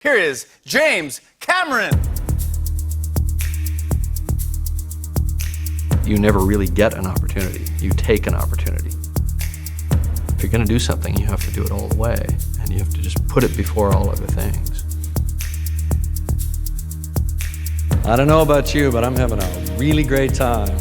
Here is James Cameron. You never really get an opportunity. You take an opportunity. If you're going to do something, you have to do it all the way, and you have to just put it before all other things. I don't know about you, but I'm having a really great time.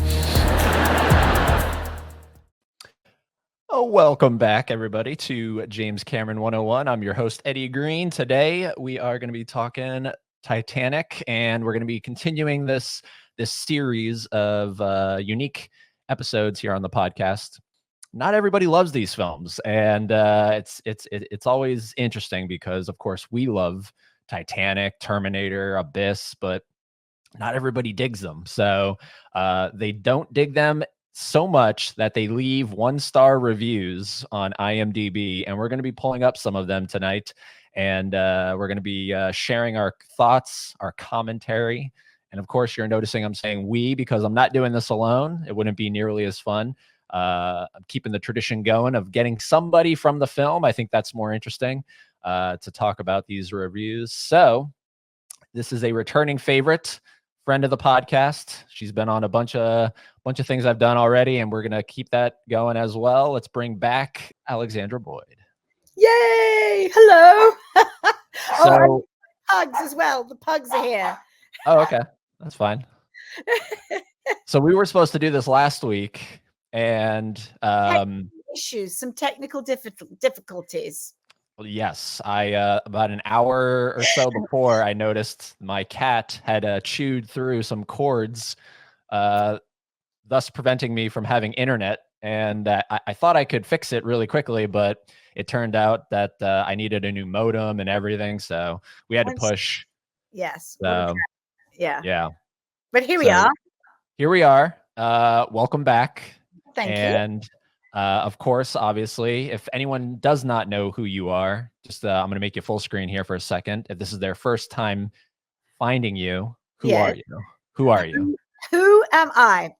Oh, welcome back, everybody, to James Cameron 101. I'm your host, Eddie Green. Today, we are going to be talking Titanic, and we're going to be continuing this series of unique episodes here on the podcast. Not everybody loves these films, and it's always interesting because, of course, we love Titanic, Terminator, Abyss, but not everybody digs them. So they don't dig them so much that they leave 1-star reviews on IMDb, and we're going to be pulling up some of them tonight, and we're going to be sharing our thoughts, our commentary, and of course you're noticing I'm saying we because I'm not doing this alone. It wouldn't be nearly as fun. I'm keeping the tradition going of getting somebody from the film. I think that's more interesting to talk about these reviews. So this is a returning favorite, friend of the podcast. She's been on a bunch of things I've done already, and we're gonna keep that going as well. Let's bring back Alexandra Boyd. Yay! Hello. So pugs as well. The pugs are here. Oh, okay, that's fine. So we were supposed to do this last week, and issues, some technical difficulties. well, yes, I about an hour or so before I noticed my cat had chewed through some cords, thus preventing me from having internet. And I thought I could fix it really quickly, but it turned out that I needed a new modem and everything, so we had to push. Yes. Yeah. But here we are. Here we are. Welcome back. Thank you. And of course, obviously, if anyone does not know who you are, just I'm going to make you full screen here for a second. If this is their first time finding you, who are you? Who are you? Who am I?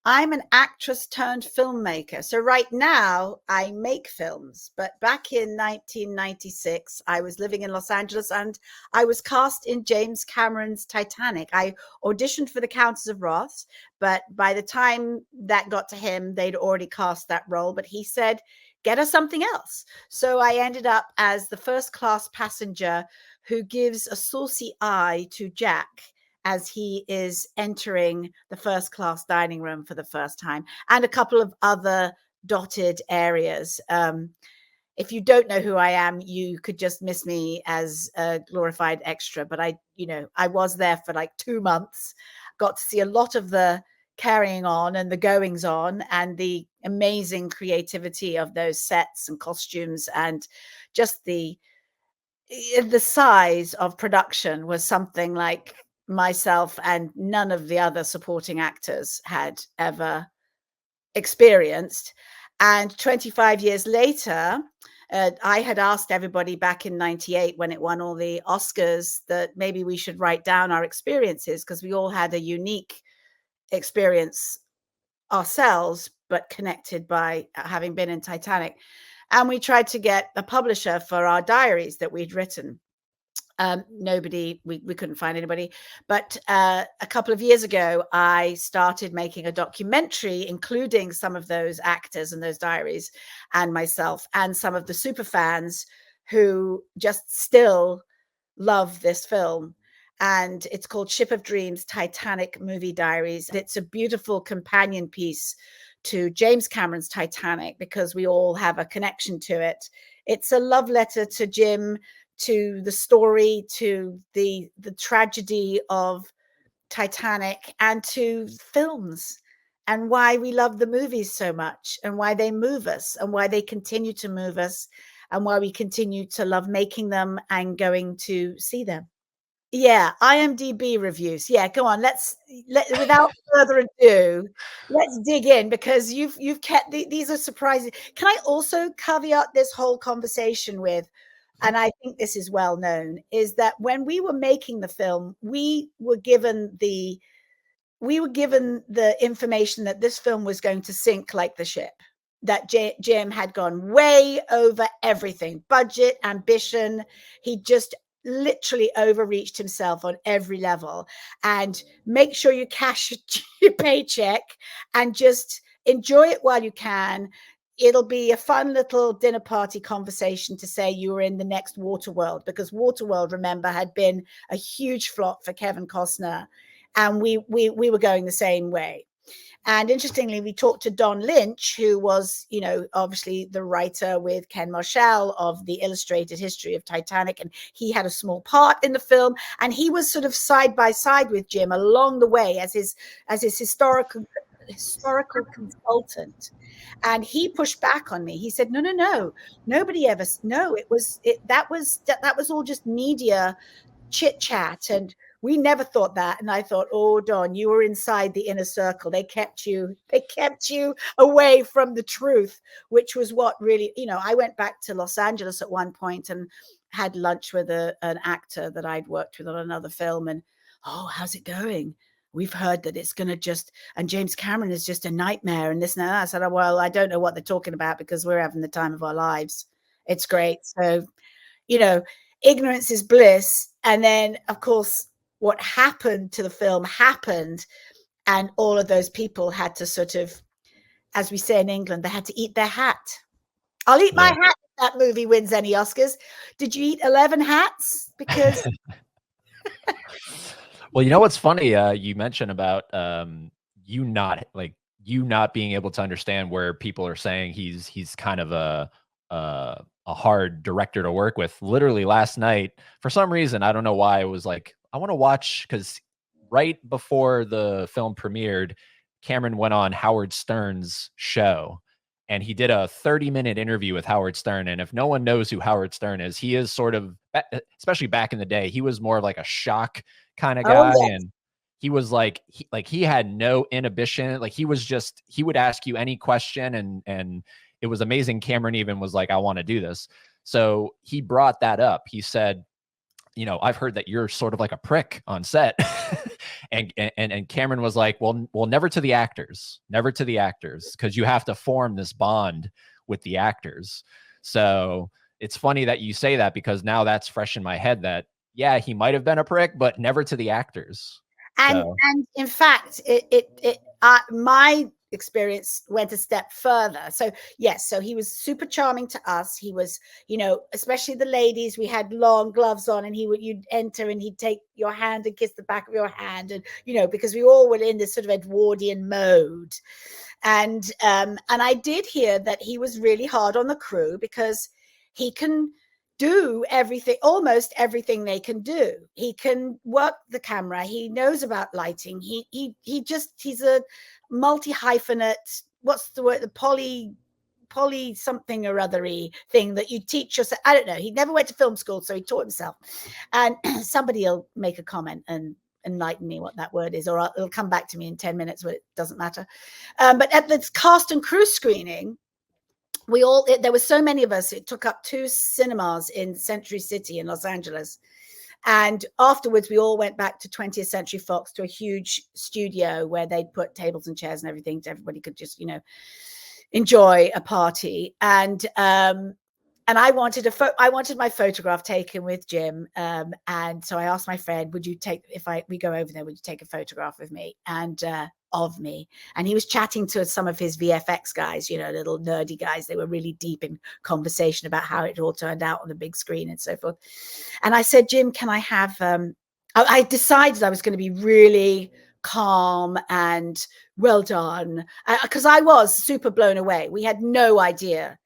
I'm an actress turned filmmaker. So right now I make films, but back in 1996, I was living in Los Angeles and I was cast in James Cameron's Titanic. I auditioned for the Countess of Roths, but by the time that got to him, they'd already cast that role, but he said, get us something else. So I ended up as the first class passenger who gives a saucy eye to Jack as he is entering the first class dining room for the first time, and a couple of other dotted areas. If you don't know who I am, you could just miss me as a glorified extra, but I was there for like 2 months, got to see a lot of the carrying on and the goings on and the amazing creativity of those sets and costumes, and just the size of production was something like myself and none of the other supporting actors had ever experienced. And 25 years later, I had asked everybody back in 98 when it won all the Oscars that maybe we should write down our experiences, because we all had a unique experience ourselves, but connected by having been in Titanic. And we tried to get a publisher for our diaries that we'd written. Nobody, we couldn't find anybody. But a couple of years ago, I started making a documentary, including some of those actors and those diaries and myself and some of the super fans who just still love this film. And it's called Ship of Dreams, Titanic Movie Diaries. It's a beautiful companion piece to James Cameron's Titanic because we all have a connection to it. It's a love letter to Jim, to the story, to the tragedy of Titanic, and to films, and why we love the movies so much, and why they move us, and why they continue to move us, and why we continue to love making them and going to see them. Yeah, IMDb reviews. Yeah, go on. Without further ado, let's dig in, because you've kept these are surprising. Can I also caveat this whole conversation with, and I think this is well known, is that when we were making the film, we were given the information that this film was going to sink like the ship, that Jim had gone way over everything, budget, ambition. He just literally overreached himself on every level. And make sure you cash your paycheck and just enjoy it while you can. It'll be a fun little dinner party conversation to say you were in the next Waterworld, because Waterworld, remember, had been a huge flop for Kevin Costner, and we were going the same way. And interestingly, we talked to Don Lynch, who was, you know, obviously the writer with Ken Marshall of the Illustrated History of Titanic. And he had a small part in the film. And he was sort of side by side with Jim along the way as his historical consultant. And he pushed back on me. He said, no, nobody ever, no, that was all just media chit chat, and we never thought that. And I thought, oh, Don, you were inside the inner circle. They kept you away from the truth, which was what really, you know, I went back to Los Angeles at one point and had lunch with an actor that I'd worked with on another film. And, oh, how's it going? We've heard that it's going to just, and James Cameron is just a nightmare and this and that. I said, oh, well, I don't know what they're talking about, because we're having the time of our lives. It's great. So, you know, ignorance is bliss. And then, of course, what happened to the film happened, and all of those people had to sort of, as we say in England, they had to eat their hat. I'll eat my hat if that movie wins any Oscars. Did you eat 11 hats? Because well, you know what's funny? You mentioned about you not being able to understand where people are saying he's kind of a hard director to work with. Literally last night, for some reason, I don't know why, I was like, I want to watch, because right before the film premiered, Cameron went on Howard Stern's show, and he did a 30-minute interview with Howard Stern. And if no one knows who Howard Stern is, he is sort of, especially back in the day, he was more of like a shock kind of guy. yes. And he was like, he had no inhibition. Like he would ask you any question, and it was amazing. Cameron even was like, I want to do this. So he brought that up. He said, you know, I've heard that you're sort of like a prick on set. and Cameron was like, well, never to the actors, because you have to form this bond with the actors. So it's funny that you say that, because now that's fresh in my head that, yeah, he might have been a prick, but never to the actors. And in fact, my experience went a step further. So yes, so he was super charming to us. He was, you know, especially the ladies, we had long gloves on, and you'd enter and he'd take your hand and kiss the back of your hand, and, you know, because we all were in this sort of Edwardian mode. And I did hear that he was really hard on the crew, because he can do everything, almost everything they can do. He can work the camera. He knows about lighting. He's a multi-hyphenate. What's the word? The poly something or othery thing that you teach yourself. I don't know. He never went to film school, so he taught himself. And somebody will make a comment and enlighten me what that word is, or it'll come back to me in 10 minutes, but it doesn't matter. But at the cast and crew screening, there were so many of us, it took up 2 cinemas in Century City in Los Angeles. And afterwards, we all went back to 20th Century Fox, to a huge studio where they'd put tables and chairs and everything, so everybody could just, you know, enjoy a party. And I wanted my photograph taken with Jim. And so I asked my friend, would you take, we go over there, would you take a photograph with me? And of me. And he was chatting to some of his VFX guys, you know, little nerdy guys. They were really deep in conversation about how it all turned out on the big screen and so forth. And I said, Jim, can I have, I decided I was going to be really calm and well done, because I was super blown away. We had no idea.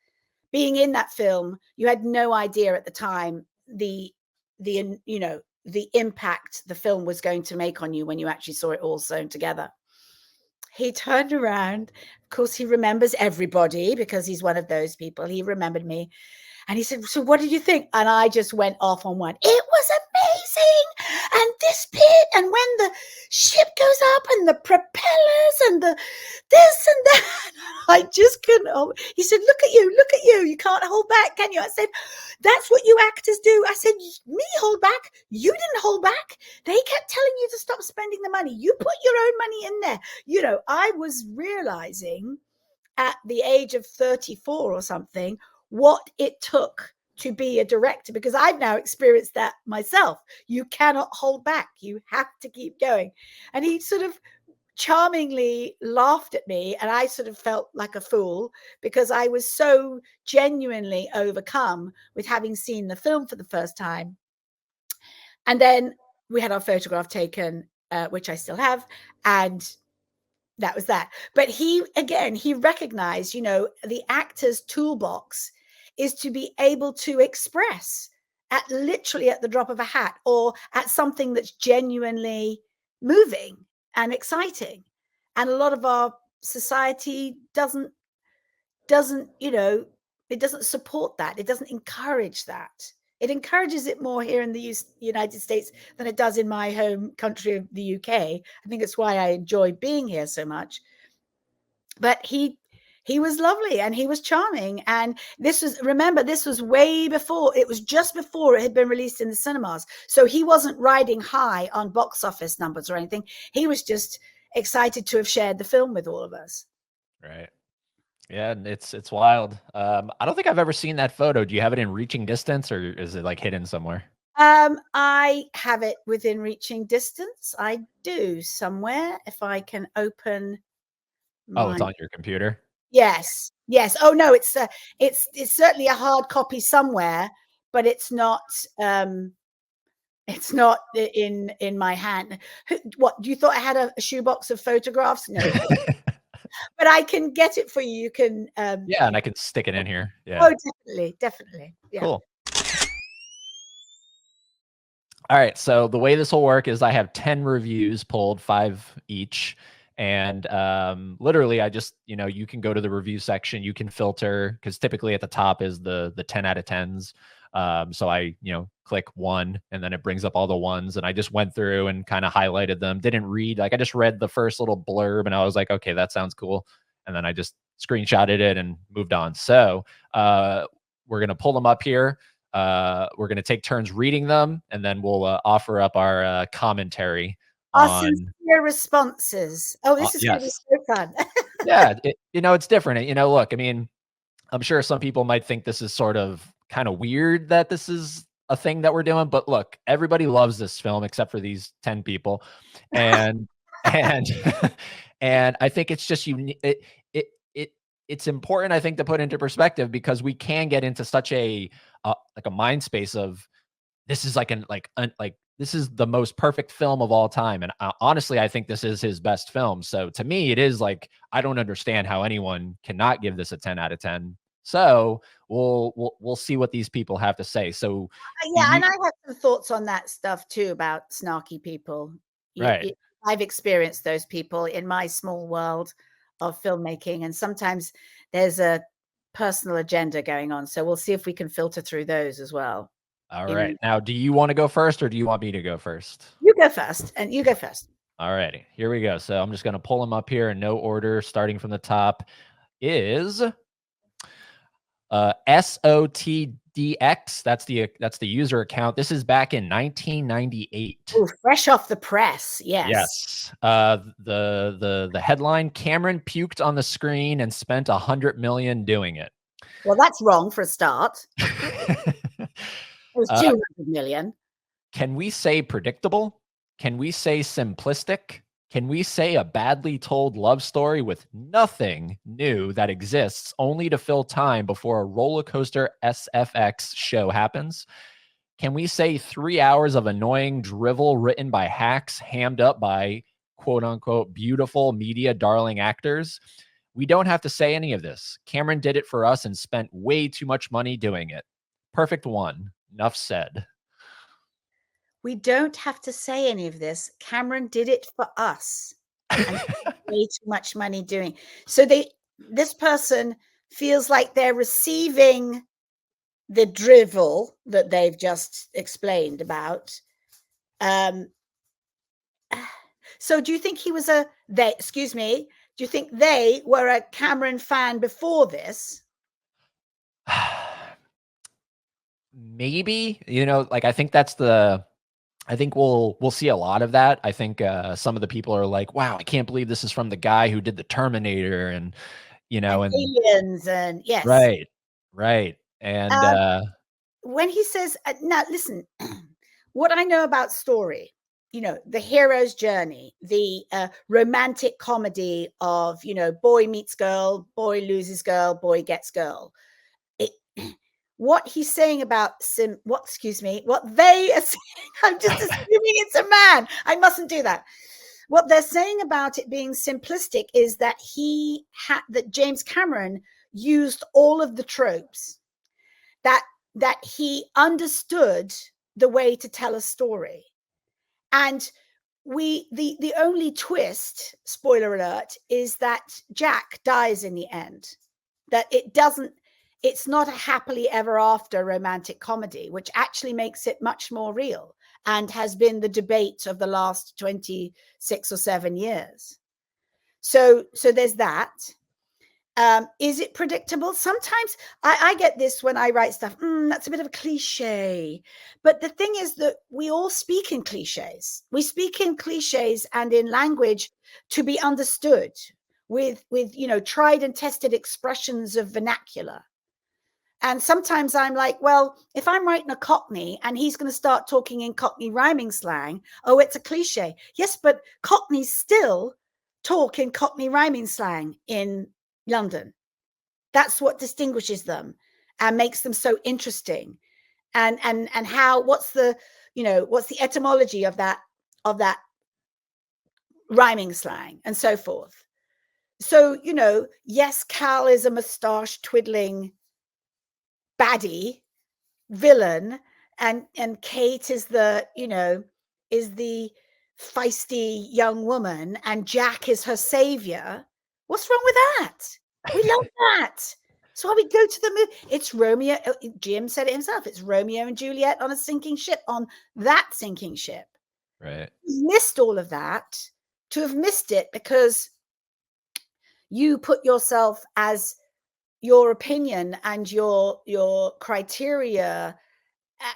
Being in that film, you had no idea at the time the you know, the impact the film was going to make on you when you actually saw it all sewn together. He turned around. Of course, he remembers everybody, because he's one of those people. He remembered me. And he said, so what did you think? And I just went off on one. It was amazing. And this bit, and when the ship goes up and the propellers and the this and that, I just couldn't. He said, look at you. You can't hold back, can you? I said, that's what you actors do. I said, me hold back? You didn't hold back. They kept telling you to stop spending the money. You put your own money in there. You know, I was realizing at the age of 34 or something, what it took to be a director, because I've now experienced that myself. You cannot hold back. You have to keep going. And he sort of charmingly laughed at me, and I sort of felt like a fool because I was so genuinely overcome with having seen the film for the first time. And then we had our photograph taken, which I still have, and that was that. But he recognized, the actor's toolbox is to be able to express at literally at the drop of a hat, or at something that's genuinely moving and exciting. And a lot of our society doesn't, it doesn't support that. It doesn't encourage that. It encourages it more here in the United States than it does in my home country of the UK. I think it's why I enjoy being here so much. But he was lovely and he was charming. And this was way before, it was just before it had been released in the cinemas. So he wasn't riding high on box office numbers or anything. He was just excited to have shared the film with all of us. Right. Yeah, and it's wild. I don't think I've ever seen that photo. Do you have it in reaching distance, or is it like hidden somewhere? I have it within reaching distance. I do somewhere, if I can open. Oh, it's on your computer. Yes. Oh no, it's certainly a hard copy somewhere, but it's not in my hand. What, you thought I had a shoebox of photographs? No. But I can get it for you. You can yeah, and I can stick it in here. Yeah. Oh, definitely. Yeah. Cool. All right, so the way this will work is I have 10 reviews pulled, 5 each. And literally I just, you can go to the review section, you can filter, because typically at the top is the 10 out of 10s. So I, click 1 and then it brings up all the ones. And I just went through and kind of highlighted them. Didn't read, I just read the first little blurb and I was like, okay, that sounds cool. And then I just screenshotted it and moved on. So we're going to pull them up here. We're going to take turns reading them, and then we'll offer up our commentary. Our sincere responses. Oh, this is going to be so fun. Yeah, it's different. Look, I mean, I'm sure some people might think this is sort of kind of weird that this is a thing that we're doing, but look, everybody loves this film except for these 10 people, and and I think it's just it's important, I think, to put into perspective, because we can get into such a mind space of this is this is the most perfect film of all time. And honestly, I think this is his best film. So to me, it is like, I don't understand how anyone cannot give this a 10 out of 10. So we'll see what these people have to say. So yeah, and I have some thoughts on that stuff too, about snarky people. Right. I've experienced those people in my small world of filmmaking, and sometimes there's a personal agenda going on. So we'll see if we can filter through those as well. All right. Now, do you want to go first, or do you want me to go first? You go first, and you go first. All righty. Here we go. So I'm just going to pull them up here in no order, starting from the top. Is SOTDX. That's the user account. This is back in 1998. Ooh, fresh off the press. Yes. Yes. The headline: Cameron puked on the screen and spent $100 million doing it. Well, that's wrong for a start. It was 200 million. Can we say predictable? Can we say simplistic? Can we say a badly told love story with nothing new that exists, only to fill time before a roller coaster SFX show happens? Can we say 3 hours of annoying drivel written by hacks, hammed up by quote unquote beautiful media darling actors? We don't have to say any of this. Cameron did it for us and spent way too much money doing it. Perfect one. Enough said. We don't have to say any of this. Cameron did it for us and way too much money doing. So this person feels like they're receiving the drivel that they've just explained about. So do you think he was do you think they were a Cameron fan before this? Maybe, I think I think we'll see a lot of that. I think some of the people are like, wow, I can't believe this is from the guy who did the Terminator and Aliens and yes. Right. And when he says, now listen, what I know about story, the hero's journey, the romantic comedy of, boy meets girl, boy loses girl, boy gets girl. What he's saying about what they are saying, I'm just assuming it's a man. I mustn't do that. What they're saying about it being simplistic is that that James Cameron used all of the tropes, that he understood the way to tell a story. And the only twist, spoiler alert, is that Jack dies in the end. That it's not a happily ever after romantic comedy, which actually makes it much more real and has been the debate of the last 26 or 7 years. So there's that. Is it predictable? Sometimes I get this when I write stuff. That's a bit of a cliche. But the thing is that we all speak in cliches. We speak in cliches and in language to be understood with tried and tested expressions of vernacular. And sometimes I'm like, well, if I'm writing a Cockney and he's going to start talking in Cockney rhyming slang, oh, it's a cliche. Yes, but Cockneys still talk in Cockney rhyming slang in London. That's what distinguishes them and makes them so interesting. And what's the etymology of that rhyming slang and so forth. So, yes, Cal is a moustache twiddling baddie villain, and Kate is the feisty young woman, and Jack is her savior. What's wrong with that? We love that. So why we go to the movie. It's Romeo. Jim said it himself. It's Romeo and Juliet on a sinking ship, on that sinking ship. Right. You missed all of that. To have missed it because you put yourself as your opinion and your criteria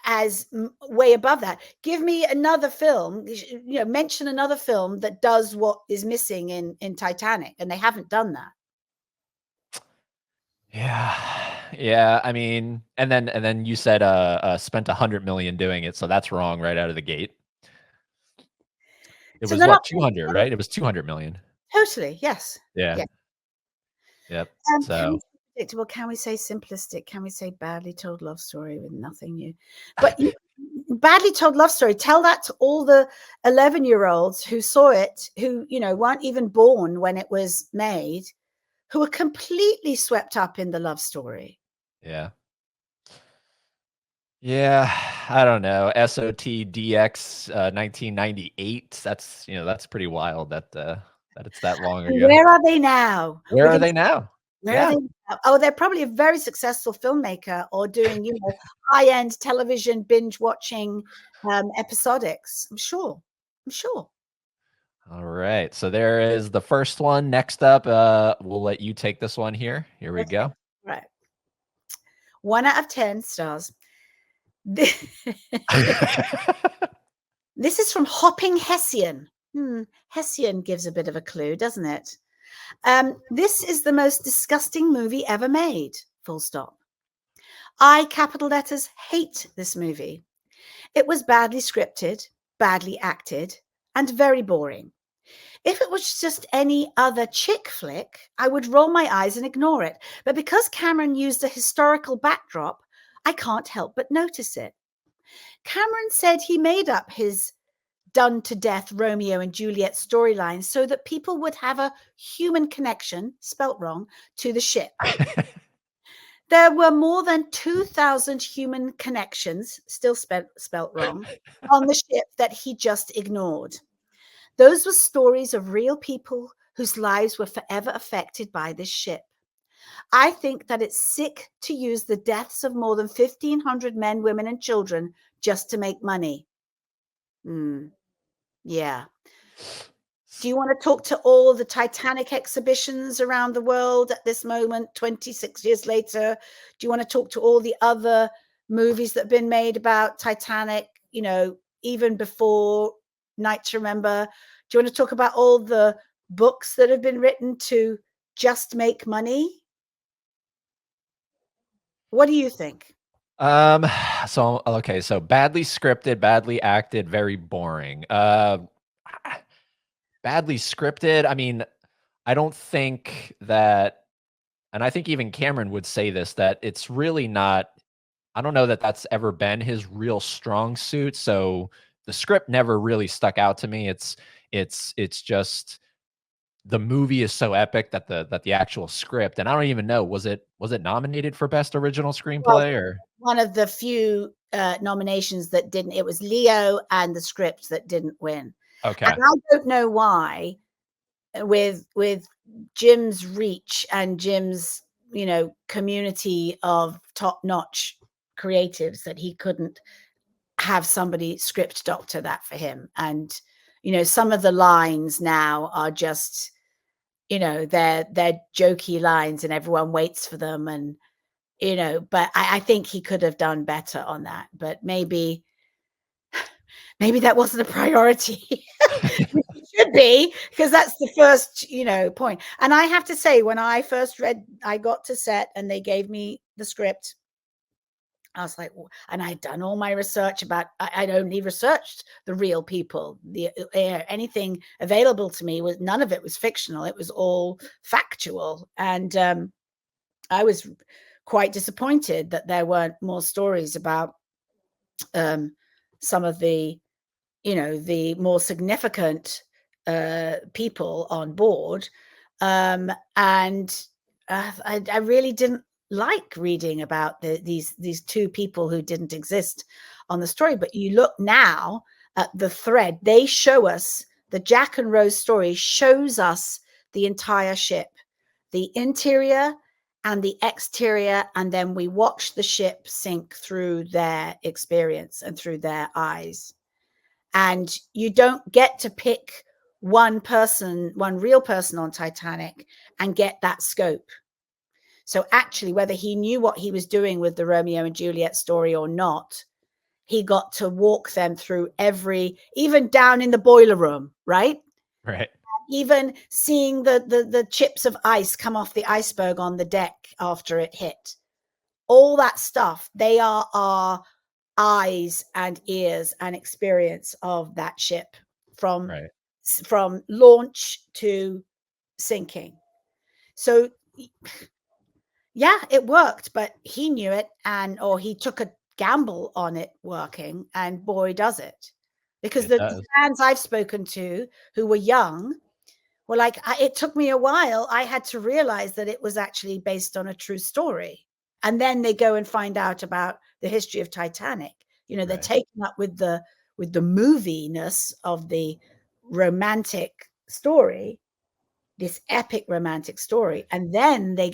as way above that. Give me another film, mention another film that does what is missing in Titanic, and they haven't done that. Yeah. I mean, and then you said spent $100 million doing it, so that's wrong right out of the gate. It was what, 200, right? It was 200 million. Totally, yes. Yeah. Yep. Can we say predictable? Can we say simplistic? Can we say badly told love story with nothing new? But badly told love story, tell that to all the 11-year-olds who saw it, who weren't even born when it was made, who were completely swept up in the love story. Yeah, I don't know. SOTDX 1998. That's pretty wild that it's that long ago. Where are they now? Where are they now? Where are they now? Oh, they're probably a very successful filmmaker or doing, high-end television binge watching episodics. I'm sure. All right. So there is the first one. Next up, we'll let you take this one here. Here we go. Right. 1 out of 10 stars. This is from Hopping Hessian. Hessian gives a bit of a clue, doesn't it? This is the most disgusting movie ever made. Full stop. I, capital letters, hate this movie. It was badly scripted, badly acted, and very boring. If it was just any other chick flick, I would roll my eyes and ignore it. But because Cameron used a historical backdrop, I can't help but notice it. Cameron said he made up his done to death Romeo and Juliet storyline so that people would have a human connection, spelt wrong, to the ship. There were more than 2,000 human connections, still spelt wrong, on the ship that he just ignored. Those were stories of real people whose lives were forever affected by this ship. I think that it's sick to use the deaths of more than 1,500 men, women, and children just to make money. Yeah. Do you want to talk to all the Titanic exhibitions around the world at this moment, 26 years later? Do you want to talk to all the other movies that have been made about Titanic, even before Night to Remember? Do you want to talk about all the books that have been written to just make money? What do you think? Um, so okay, so badly scripted, badly acted, very boring. Badly scripted. I mean, I don't think that, and I think even Cameron would say this, that it's really not. I don't know that that's ever been his real strong suit. So the script never really stuck out to me. It's just the movie is so epic that the actual script, and I don't even know, was it nominated for best original Was screenplay or one of the few nominations that didn't. It was Leo and the script that didn't win, and okay. I don't know why. With Jim's reach and Jim's community of top-notch creatives, that he couldn't have somebody script doctor that for him. And some of the lines now are just they're jokey lines and everyone waits for them, and but I think he could have done better on that, but maybe that wasn't a priority. Which it should be, because that's the first point. And I have to say, when I first I got to set and they gave me the script, I was like, and I'd done all my research about, I'd only researched the real people. Anything available to me was, none of it was fictional. It was all factual. And I was quite disappointed that there weren't more stories about some of the the more significant people on board. And I really didn't like reading about these two people who didn't exist on the story. But you look now at the thread, they show us, the Jack and Rose story shows us the entire ship, the interior and the exterior, and then we watch the ship sink through their experience and through their eyes. And you don't get to pick one person, one real person on Titanic and get that scope. So actually, whether he knew what he was doing with the Romeo and Juliet story or not, he got to walk them through even down in the boiler room, right? Right. Even seeing the chips of ice come off the iceberg on the deck after it hit. All that stuff, they are our eyes and ears and experience of that ship from Right. launch to sinking. So yeah, it worked, but he knew it, or he took a gamble on it working, and boy does it. Because It the does. fans I've spoken to who were young were like, it took me a while. I had to realize that it was actually based on a true story. And then they go and find out about the history of Titanic. They're Right. taken up with the moviness of the romantic story, this epic romantic story, and then they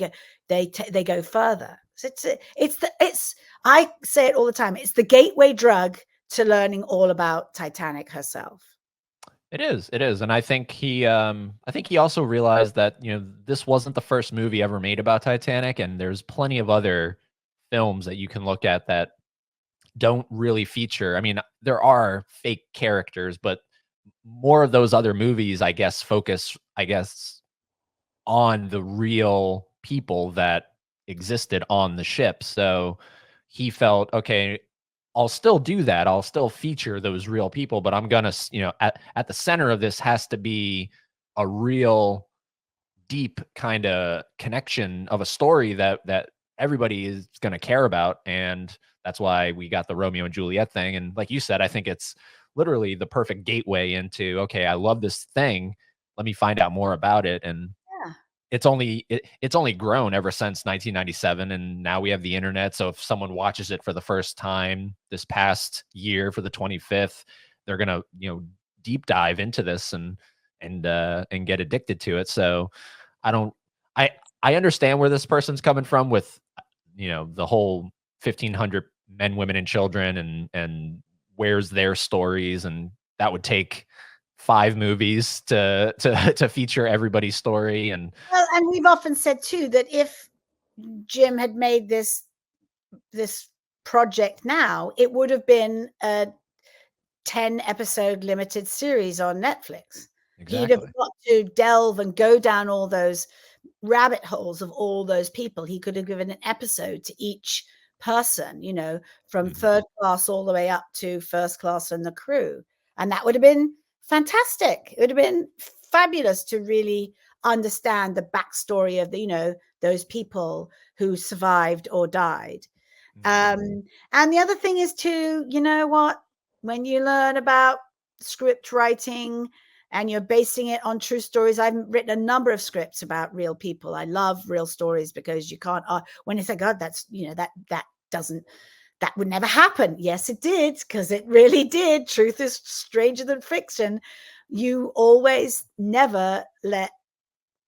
go further. So it's I say it all the time. It's the gateway drug to learning all about Titanic herself. It is, and I think he also realized that this wasn't the first movie ever made about Titanic, and there's plenty of other films that you can look at that don't really feature. I mean, there are fake characters, but more of those other movies, I guess, focus, on the real people that existed on the ship. So he felt, okay, I'll still do that. I'll still feature those real people, but I'm gonna, at the center of this has to be a real deep kind of connection of a story that everybody is gonna care about, and that's why we got the Romeo and Juliet thing. And like you said, I think it's literally the perfect gateway into, okay, I love this thing. Let me find out more about it. And Yeah. it's only grown ever since 1997, and now we have the internet. So if someone watches it for the first time this past year for the 25th, they're gonna deep dive into this and get addicted to it. So I don't I I understand where this person's coming from with the whole 1,500 men, women, and children, and where's their stories, and that would take 5 movies to feature everybody's story. And Well, and we've often said too that if Jim had made this project now, it would have been a 10-episode limited series on Netflix. He'd have exactly. got to delve and go down all those rabbit holes of all those people. He could have given an episode to each person, from third class all the way up to first class and the crew. And that would have been fantastic. It would have been fabulous to really understand the backstory of those people who survived or died. And the other thing is too, when you learn about script writing and you're basing it on true stories. I've written a number of scripts about real people. I love real stories because you can't, when you say, God, that's, that would never happen. Yes, it did, because it really did. Truth is stranger than fiction. You always never let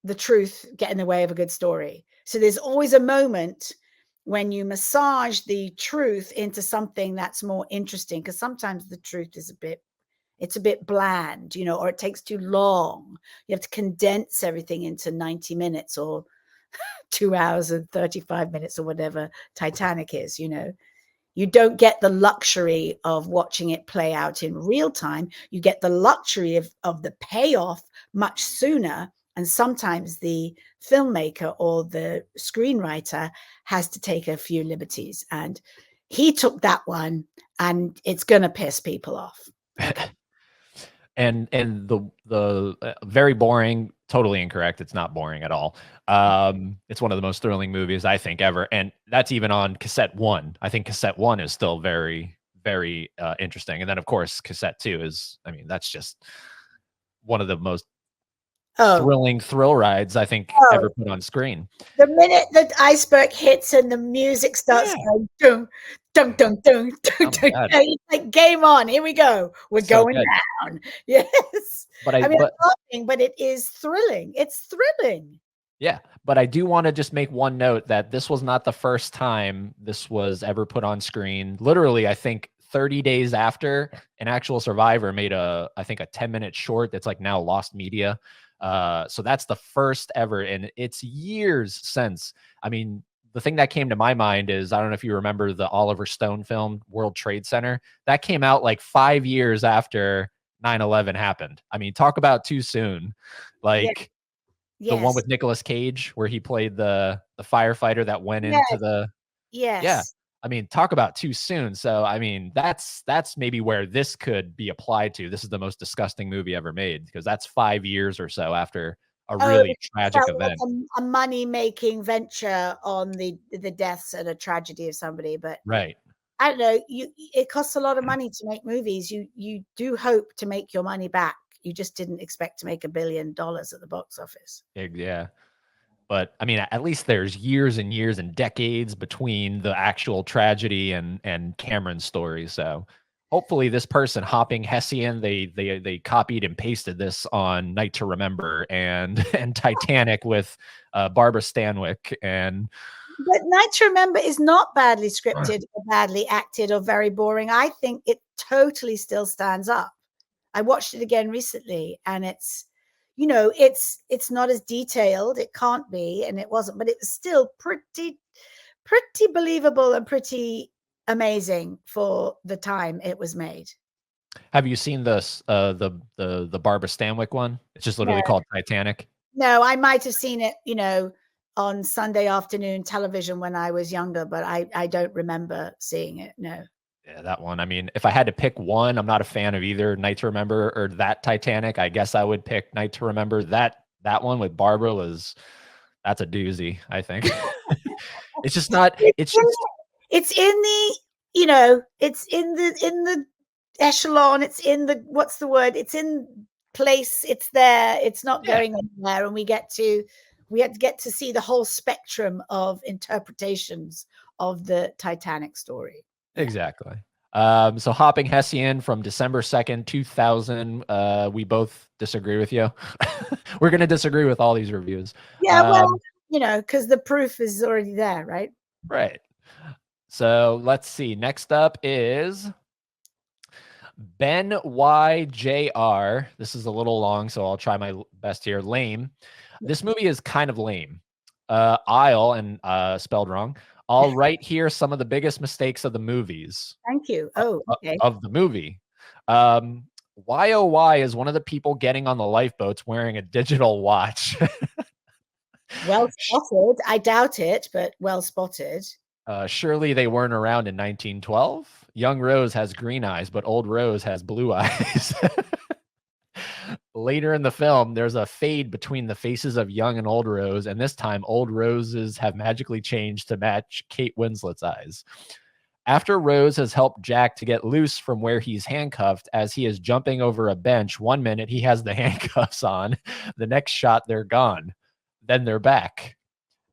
the truth get in the way of a good story. So there's always a moment when you massage the truth into something that's more interesting, because sometimes the truth is it's a bit bland, or it takes too long. You have to condense everything into 90 minutes or 2 hours and 35 minutes or whatever Titanic is. You don't get the luxury of watching it play out in real time. You get the luxury of the payoff much sooner. And sometimes the filmmaker or the screenwriter has to take a few liberties. And he took that one, and it's going to piss people off. And the very boring, totally incorrect. It's not boring at all. It's one of the most thrilling movies I think ever. And that's even on cassette 1. I think cassette 1 is still very, very interesting. And then of course, cassette 2 is, that's just one of the most thrilling thrill rides I think ever put on screen. The minute the iceberg hits and the music starts going, dun, dun, dun, dun, dun, dun, it's like, game on, here we go, we're going down. Yes, but I'm laughing, but it is thrilling. It's thrilling. Yeah, but I do want to just make one note that this was not the first time this was ever put on screen. Literally, I think 30 days after, an actual survivor made I think a 10-minute short that's like now lost media. So that's the first ever, and it's years since. The thing that came to my mind is, I don't know if you remember the Oliver Stone film, World Trade Center. That came out like 5 years after 9/11 happened. Talk about too soon. Like the one with Nicolas Cage where he played the firefighter that went into the... Yeah. Talk about too soon. So, that's maybe where this could be applied to. This is the most disgusting movie ever made, because that's 5 years or so after a really tragic event. Like a money-making venture on the deaths and a tragedy of somebody. But right. I don't know. It costs a lot of money to make movies. You do hope to make your money back. You just didn't expect to make $1 billion at the box office. Yeah. But at least there's years and years and decades between the actual tragedy and Cameron's story. So hopefully this person, Hopping Hessian, they copied and pasted this on Night to Remember and Titanic with Barbara Stanwyck. But Night to Remember is not badly scripted or badly acted or very boring. I think it totally still stands up. I watched it again recently, and it's not as detailed. It can't be, and it wasn't, but it was still pretty believable and pretty amazing for the time it was made. Have you seen this the Barbara Stanwyck one? It's just literally called Titanic. No, I might have seen it, on Sunday afternoon television when I was younger, but I don't remember seeing it. No. Yeah, that one. If I had to pick one, I'm not a fan of either Night to Remember or that Titanic. I guess I would pick Night to Remember. That one with Barbara that's a doozy, I think. It's just not. It's in the echelon. It's in the, what's the word? It's in place. It's there. It's not going anywhere, and we had to get to see the whole spectrum of interpretations of the Titanic story. Exactly. So Hopping Hessian from December 2nd, 2000. We both disagree with you. We're going to disagree with all these reviews. Yeah, because the proof is already there, right? Right. So let's see. Next up is Ben YJR. This is a little long, so I'll try my best here. Lame. This movie is kind of lame. Spelled wrong. I'll write here some of the biggest mistakes of the movies. Thank you. Oh, okay. Of the movie. YOY is one of the people getting on the lifeboats wearing a digital watch. Well spotted. I doubt it, but well spotted. Surely they weren't around in 1912. Young Rose has green eyes, but old Rose has blue eyes. Later in the film, there's a fade between the faces of young and old Rose, and this time old Roses have magically changed to match Kate Winslet's eyes. After Rose has helped Jack to get loose from where he's handcuffed as he is jumping over a bench, 1 minute he has the handcuffs on, the next shot they're gone. Then they're back.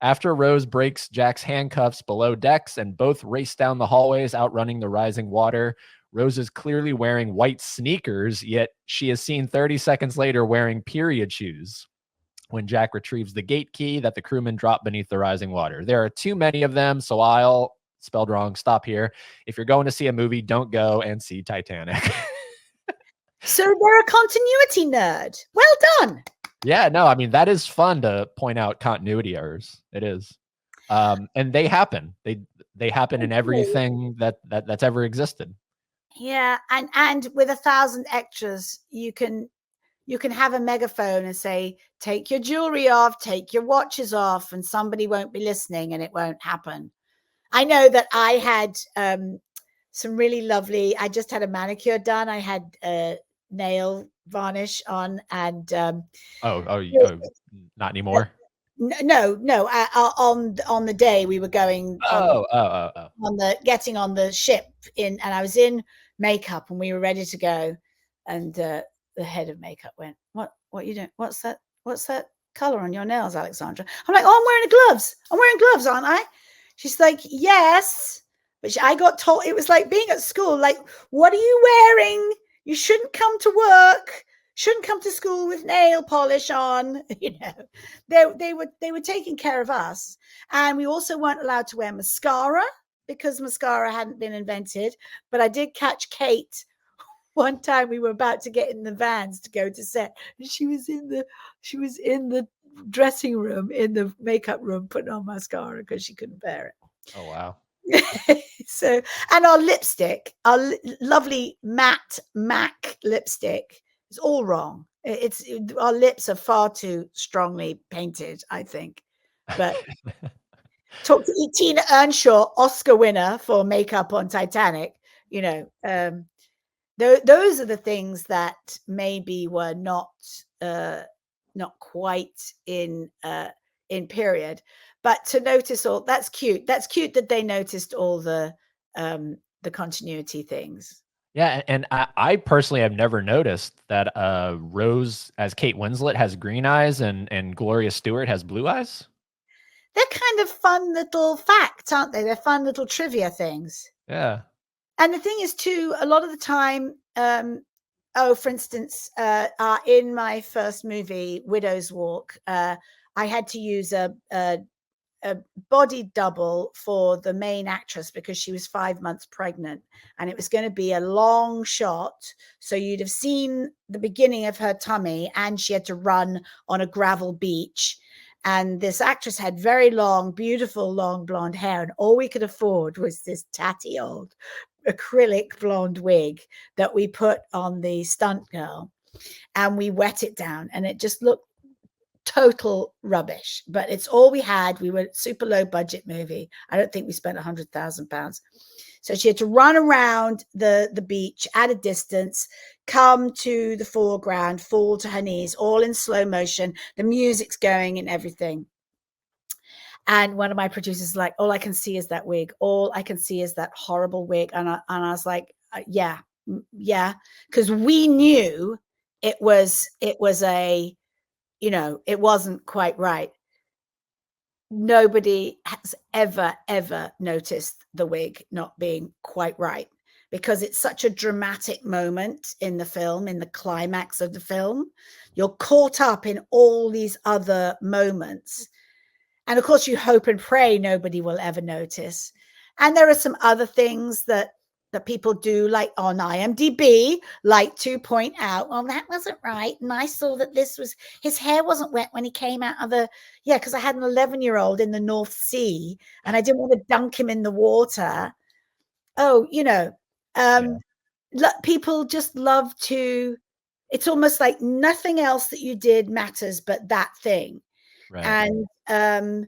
After Rose breaks Jack's handcuffs below decks and both race down the hallways outrunning the rising water, Rose is clearly wearing white sneakers, yet she is seen 30 seconds later wearing period shoes when Jack retrieves the gate key that the crewmen drop beneath the rising water. There are too many of them, so I'll, spelled wrong, stop here. If you're going to see a movie, don't go and see Titanic. So they're a continuity nerd. Well done. Yeah, no, I mean, that is fun to point out continuity errors. It is. And they happen. They happen in everything that's ever existed. Yeah, and with 1,000 extras, you can have a megaphone and say, take your jewelry off, take your watches off, and somebody won't be listening and it won't happen. I know that I had some really lovely, I just had a manicure done. I had nail varnish on and Not anymore. No, on the day we were going on the getting on the ship and I was in makeup and we were ready to go, and the head of makeup went, what you doing? What's that color on your nails, Alexandra? I'm like, oh, I'm wearing gloves, aren't I? She's like, yes, but I got told, it was like being at school, like, what are you wearing? You shouldn't come to work, shouldn't come to school with nail polish on. You know, they were taking care of us. And we also weren't allowed to wear mascara because mascara hadn't been invented. But I did catch Kate one time. We were about to get in the vans to go to set, and she was in the dressing room, in the makeup room, putting on mascara because she couldn't bear it. Oh, wow. So, and our lipstick, our lovely matte MAC lipstick, is all wrong. Our lips are far too strongly painted, I think. But talk to Tina Earnshaw, Oscar winner for makeup on Titanic. You know, those are the things that maybe were not quite in period. But to notice all, that's cute. That's cute that they noticed all the continuity things. Yeah, and I personally have never noticed that Rose as Kate Winslet has green eyes and Gloria Stewart has blue eyes. They're kind of fun little facts, aren't they? They're fun little trivia things. Yeah. And the thing is, too, a lot of the time, for instance, in my first movie, Widow's Walk, I had to use a body double for the main actress because she was 5 months pregnant, and it was going to be a long shot. So you'd have seen the beginning of her tummy, and she had to run on a gravel beach. And this actress had very long, beautiful, long blonde hair. And all we could afford was this tatty old acrylic blonde wig that we put on the stunt girl. And we wet it down, and it just looked total rubbish, but it's all we had. We were super low budget movie. I don't think we spent £100,000. So she had to run around the beach at a distance, come to the foreground, fall to her knees, all in slow motion. The music's going and everything. And one of my producers is like, all I can see is that wig. All I can see is that horrible wig. And I was like, yeah, because we knew it was a, you know, it wasn't quite right. Nobody has ever noticed the wig not being quite right, because it's such a dramatic moment in the film, in the climax of the film. You're caught up in all these other moments. And of course, you hope and pray nobody will ever notice. And there are some other things that people do, like on IMDb, like to point out, well, that wasn't right. And I saw that his hair wasn't wet when he came out of because I had an 11-year-old in the North Sea and I didn't want to dunk him in the water. Oh, you know, people just love to, it's almost like nothing else that you did matters but that thing. Right. And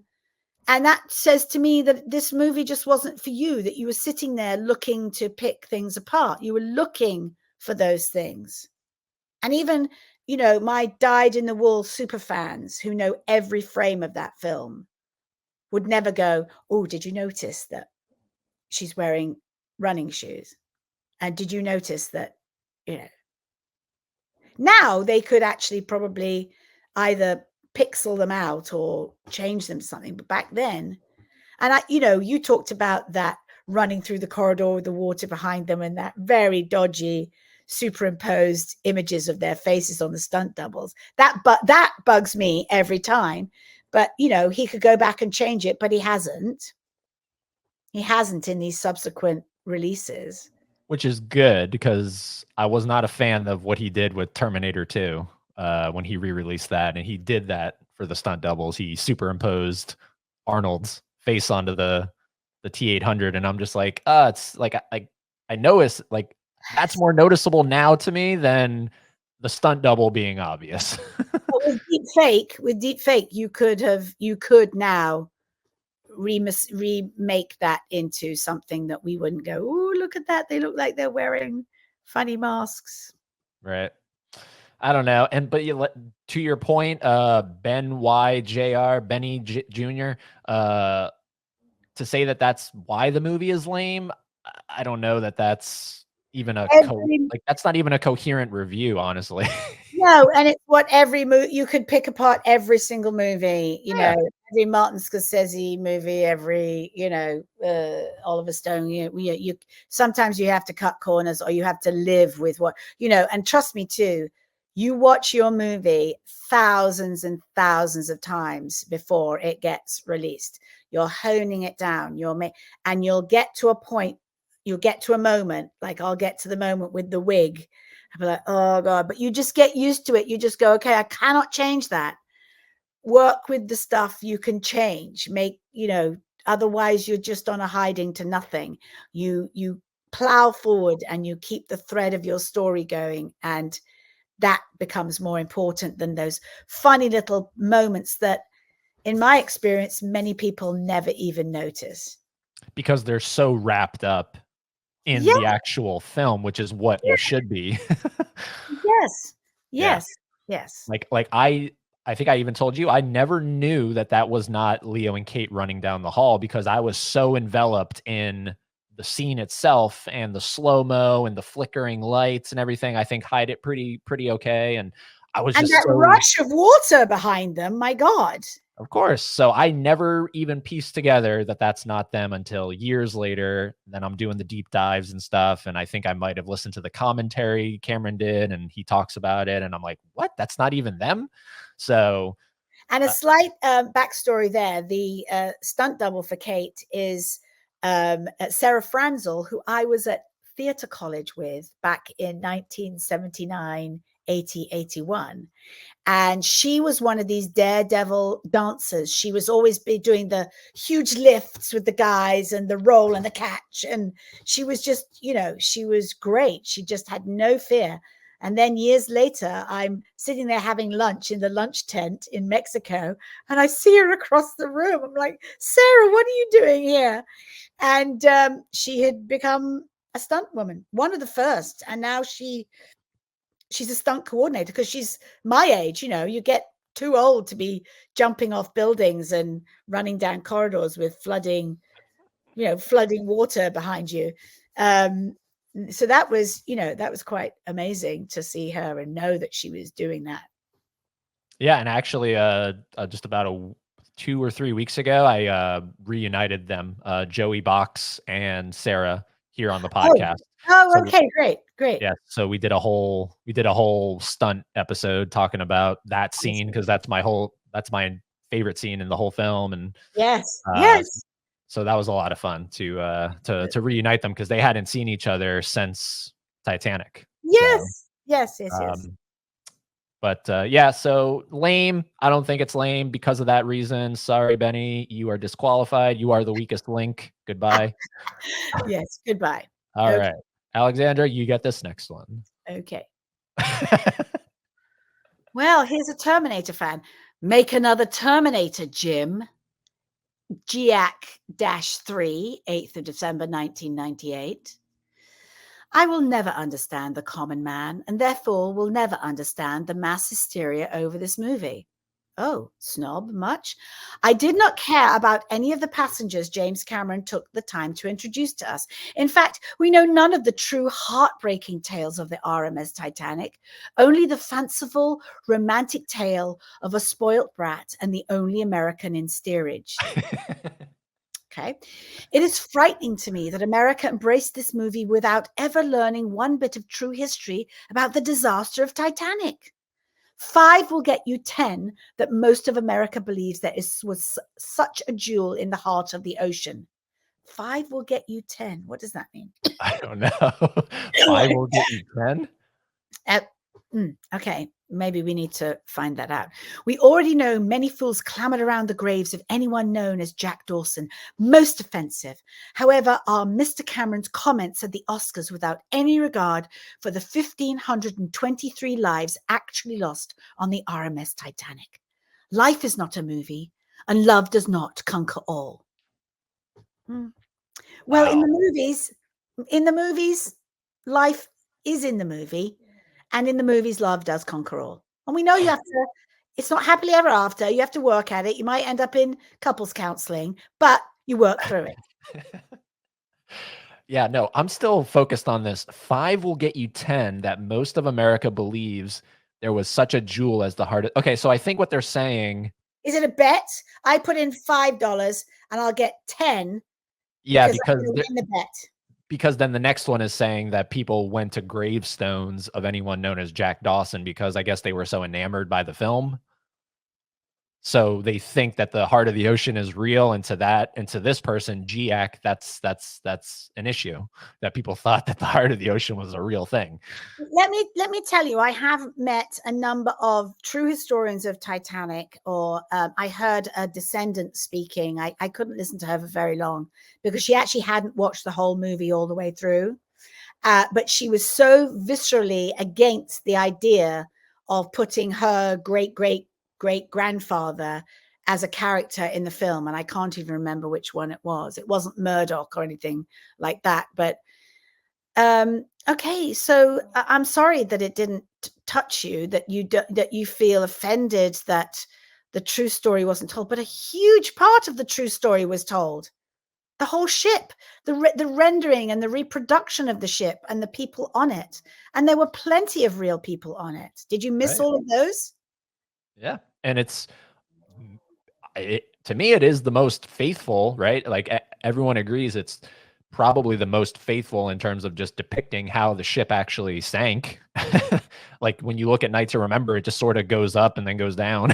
And that says to me that this movie just wasn't for you, that you were sitting there looking to pick things apart. You were looking for those things. And even, my dyed-in-the-wool super fans who know every frame of that film would never go, oh, did you notice that she's wearing running shoes? And did you notice that, now they could actually probably either pixel them out or change them to something. But back then, and you talked about that running through the corridor with the water behind them and that very dodgy superimposed images of their faces on the stunt doubles. That bugs me every time. But, he could go back and change it, but he hasn't. He hasn't in these subsequent releases. Which is good because I was not a fan of what he did with Terminator 2 when he re-released that. And he did that for the stunt doubles. He superimposed Arnold's face onto the T-800. And I'm just like, it's like, I know it's like, that's more noticeable now to me than the stunt double being obvious. With deep fake, you could now remake that into something that we wouldn't go, oh, look at that, they look like they're wearing funny masks. Right. I don't know. But to your point, Ben Y Jr. Benny Jr. To say that that's why the movie is lame, I don't know that that's even that's not even a coherent review, honestly. No, and it's what every movie, you could pick apart every single movie, every Martin Scorsese movie, every, Oliver Stone, you sometimes you have to cut corners or you have to live with what, and trust me too, you watch your movie thousands and thousands of times before it gets released. You're honing it down, and you'll get to a point, you'll get to a moment, like I'll get to the moment with the wig. I'll be like, oh God, but you just get used to it. You just go, okay, I cannot change that. Work with the stuff you can change, otherwise you're just on a hiding to nothing. You plow forward and you keep the thread of your story going. And that becomes more important than those funny little moments that, in my experience, many people never even notice. Because they're so wrapped up in the actual film, which is what you should be. Yes. Like I think I even told you, I never knew that was not Leo and Kate running down the hall because I was so enveloped in the scene itself and the slow-mo and the flickering lights and everything. I think hide it pretty okay. And I was just that rush of water behind them. My God. Of course. So I never even pieced together that that's not them until years later. Then I'm doing the deep dives and stuff. And I think I might have listened to the commentary Cameron did, and he talks about it. And I'm like, what? That's not even them. So. And a slight backstory there. The stunt double for Kate is Sarah Franzel, who I was at theatre college with back in 1979, 80, 81. And she was one of these daredevil dancers. She was always doing the huge lifts with the guys and the roll and the catch. And she was just, she was great. She just had no fear. And then years later, I'm sitting there having lunch in the lunch tent in Mexico, and I see her across the room. I'm like, Sarah, what are you doing here? And she had become a stunt woman, one of the first. And now she's a stunt coordinator because she's my age. You get too old to be jumping off buildings and running down corridors with flooding water behind you. So that was quite amazing to see her and know that she was doing that. Yeah. And actually, just about 2 or 3 weeks ago, I reunited them, Joey Box and Sarah, here on the podcast. Okay, great. Yeah, so we did a whole stunt episode talking about that scene because that's my favorite scene in the whole film, and yes. So that was a lot of fun to reunite them because they hadn't seen each other since Titanic. Yes. But yeah, so lame. I don't think it's lame because of that reason. Sorry, Benny, you are disqualified. You are the weakest link. Goodbye. Yes, goodbye. All right. Alexandra, you get this next one. Okay. Well, here's a Terminator fan. Make another Terminator, Jim. GIAC-3, 8th of December 1998. I will never understand the common man, and therefore will never understand the mass hysteria over this movie. Oh, snob, much? I did not care about any of the passengers James Cameron took the time to introduce to us. In fact, we know none of the true heartbreaking tales of the RMS Titanic, only the fanciful, romantic tale of a spoilt brat and the only American in steerage. Okay. It is frightening to me that America embraced this movie without ever learning one bit of true history about the disaster of Titanic. 5 will get you 10 that most of America believes there was such a jewel in the heart of the ocean. 5 will get you 10. What does that mean? I don't know. 5 will get you 10? Okay, maybe we need to find that out. We already know many fools clamored around the graves of anyone known as Jack Dawson. Most offensive. However, are Mr. Cameron's comments at the Oscars without any regard for the 1,523 lives actually lost on the RMS Titanic. Life is not a movie, and love does not conquer all. Well, Wow. in the movies, life is in the movie. And in the movies, love does conquer all. And we know you have to, it's not happily ever after. You have to work at it. You might end up in couples counseling, but you work through it. Yeah, no, I'm still focused on this. 5 will get you 10 that most of America believes there was such a jewel as the heart. Okay, so I think what they're saying. Is it a bet? I put in $5 and I'll get 10. Yeah, because I'm in the bet. Because then the next one is saying that people went to gravestones of anyone known as Jack Dawson because I guess they were so enamored by the film. So they think that the heart of the ocean is real, and to this person, GIAC, that's an issue, that people thought that the heart of the ocean was a real thing. Let me tell you, I have met a number of true historians of Titanic, or I heard a descendant speaking. I couldn't listen to her for very long because she actually hadn't watched the whole movie all the way through. But she was so viscerally against the idea of putting her great-great-great-grandfather as a character in the film. And I can't even remember which one it was. It wasn't Murdoch or anything like that. But okay, so I'm sorry that it didn't touch you, that you feel offended that the true story wasn't told. But a huge part of the true story was told. The whole ship, the rendering and the reproduction of the ship and the people on it. And there were plenty of real people on it. Did you miss all of those? Yeah. And to me, it is the most faithful, right? Like everyone agrees it's probably the most faithful in terms of just depicting how the ship actually sank. Like when you look at Night to Remember, it just sort of goes up and then goes down.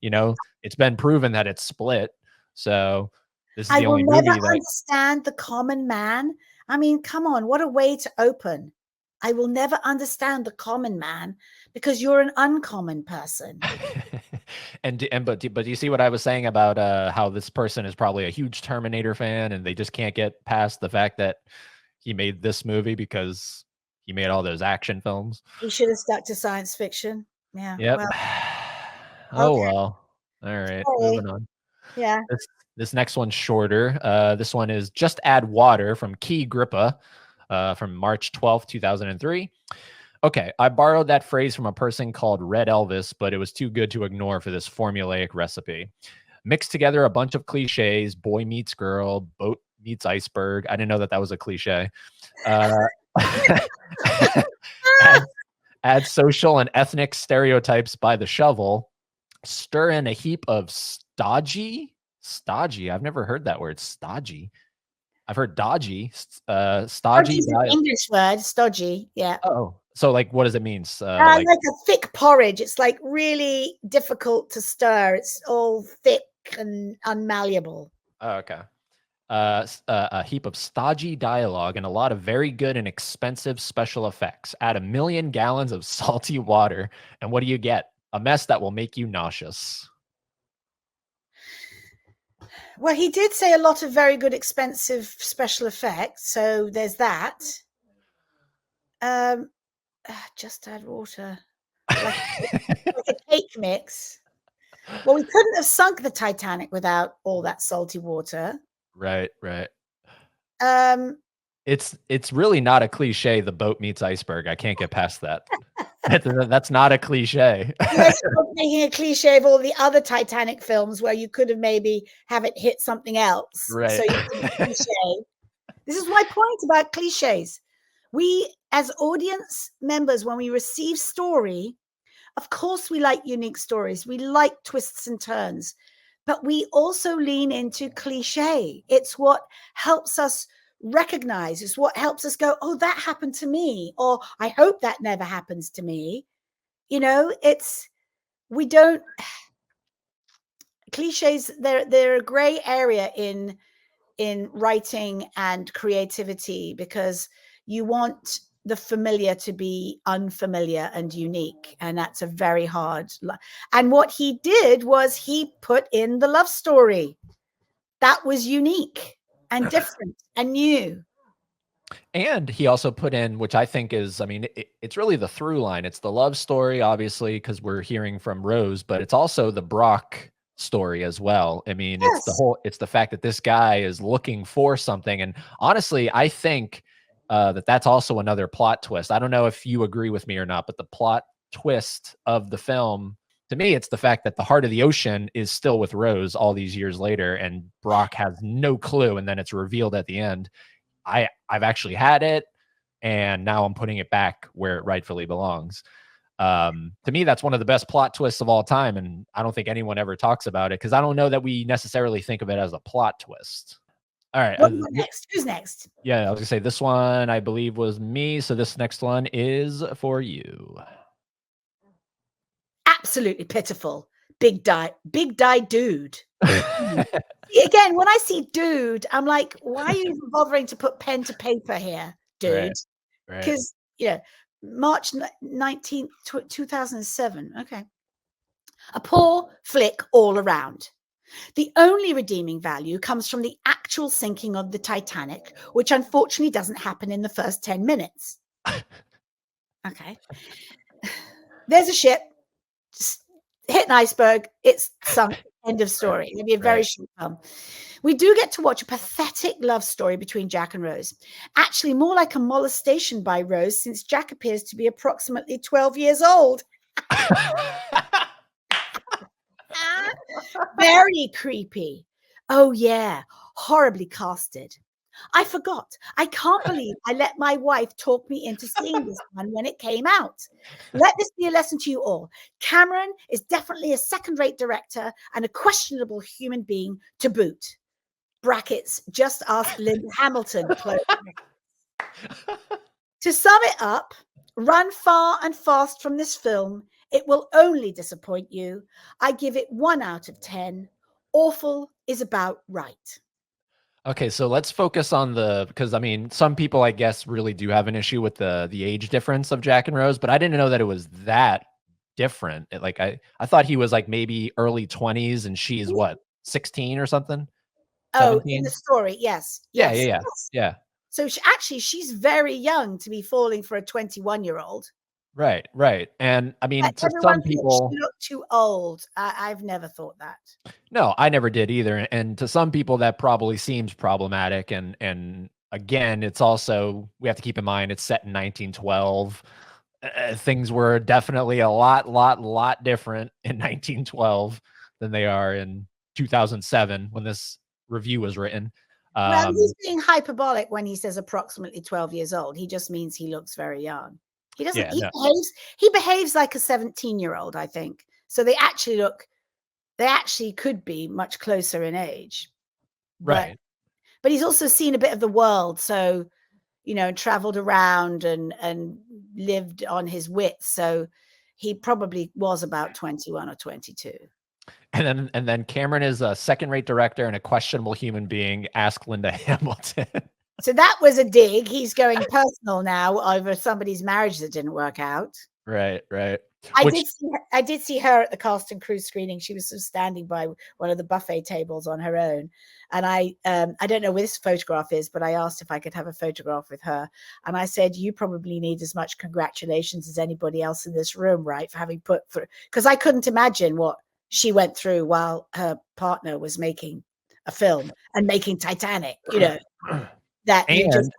It's been proven that it's split. So this is the only movie that I will never understand the common man. I mean, come on, what a way to open. I will never understand the common man because you're an uncommon person. But do you see what I was saying about how this person is probably a huge Terminator fan and they just can't get past the fact that he made this movie because he made all those action films? He should have stuck to science fiction. Yeah. Yep. Well, oh, okay. Well. All right. Sorry. Moving on. Yeah. This next one's shorter. This one is Just Add Water from Key Grippa from March 12th, 2003. Okay, I borrowed that phrase from a person called Red Elvis, but it was too good to ignore for this formulaic recipe. Mix together a bunch of cliches: boy meets girl, boat meets iceberg. I didn't know that was a cliche. Add social and ethnic stereotypes by the shovel. Stir in a heap of stodgy. I've never heard that word, stodgy. I've heard dodgy. Stodgy is an English word, stodgy. Yeah. Oh, so like, what does it mean? Like a thick porridge. It's like really difficult to stir. It's all thick and unmalleable. Oh, okay. A heap of stodgy dialogue and a lot of very good and expensive special effects. Add 1 million gallons of salty water, and what do you get? A mess that will make you nauseous. Well, he did say a lot of very good, expensive special effects, so there's that. Just add water, like a cake mix. Well, we couldn't have sunk the Titanic without all that salty water. Right, right. Um, It's really not a cliche, the boat meets iceberg. I can't get past that. That's not a cliche. Unless you're making a cliche of all the other Titanic films where you could have maybe have it hit something else. So Right. you did a cliche. This is my point about cliches. We, as audience members, when we receive story, of course we like unique stories. We like twists and turns, but we also lean into cliche. It's what helps us recognize. It's what helps us go, oh, that happened to me, or I hope that never happens to me. You know, we don't cliches. They're a gray area in writing and creativity because you want the familiar to be unfamiliar and unique, and that's a very hard. And what he did was he put in the love story that was unique and different and new. And he also put in, which I think is, I mean, it's really the through line. It's the love story, obviously, because we're hearing from Rose, but it's also the Brock story as well. I mean, Yes. it's the fact that this guy is looking for something. And honestly, I think that's also another plot twist. I don't know if you agree with me or not, but the plot twist of the film, to me, it's the fact that the heart of the ocean is still with Rose all these years later, and Brock has no clue. And then it's revealed at the end. I've actually had it, and now I'm putting it back where it rightfully belongs. To me, that's one of the best plot twists of all time, and I don't think anyone ever talks about it because I don't know that we necessarily think of it as a plot twist. All right. What next? Who's next? Yeah, I was gonna say this one I believe was me, so this next one is for you. Absolutely pitiful. Big die dude. Again, when I see dude, I'm like, why are you even bothering to put pen to paper here, dude? Right, right. Because, yeah, March 19th, 2007. Okay. A poor flick all around. The only redeeming value comes from the actual sinking of the Titanic, which unfortunately doesn't happen in the first 10 minutes. Okay. There's a ship, hit an iceberg, it's sunk, end of story. It'll be a very short film. We do get to watch a pathetic love story between Jack and Rose. Actually, more like a molestation by Rose, since Jack appears to be approximately 12 years old. Very creepy. Oh, yeah. Horribly casted. I forgot. I can't believe I let my wife talk me into seeing this one when it came out. Let this be a lesson to you all. Cameron is definitely a second-rate director and a questionable human being to boot. Brackets, just ask Linda Hamilton. To sum it up, run far and fast from this film. It will only disappoint you. I give it 1 out of 10. Awful is about right. Okay, so let's focus on because I mean, some people I guess really do have an issue with the age difference of Jack and Rose, but I didn't know that it was that different. Like I thought he was like maybe early 20s and she is what, 16 or something? Oh, in 17? the story, yes. Yeah, Yes. yeah, yeah. Yes. Yeah. So she's very young to be falling for a 21-year-old. Right, right. And I mean, But to everyone some thinks people, she looked too old. I've never thought that. no, I never did either. And to some people that probably seems problematic. And again, it's also, we have to keep in mind it's set in 1912. Things were definitely a lot different in 1912 than they are in 2007 when this review was written. Well, he's being hyperbolic when he says approximately 12 years old. He just means he looks very young. He doesn't, Yeah, no. he behaves like a 17-year-old, I think. So they actually could be much closer in age. Right. But he's also seen a bit of the world. So, you know, traveled around and lived on his wits. So he probably was about 21 or 22. And then Cameron is a second-rate director and a questionable human being. Ask Linda Hamilton. So that was a dig. He's going personal now over somebody's marriage that didn't work out. Right, right. I did see her at the cast and crew screening. She was sort of standing by one of the buffet tables on her own. And I don't know where this photograph is, but I asked if I could have a photograph with her. And I said, you probably need as much congratulations as anybody else in this room, right? For having because I couldn't imagine what she went through while her partner was making a film and making Titanic, you know, that you just.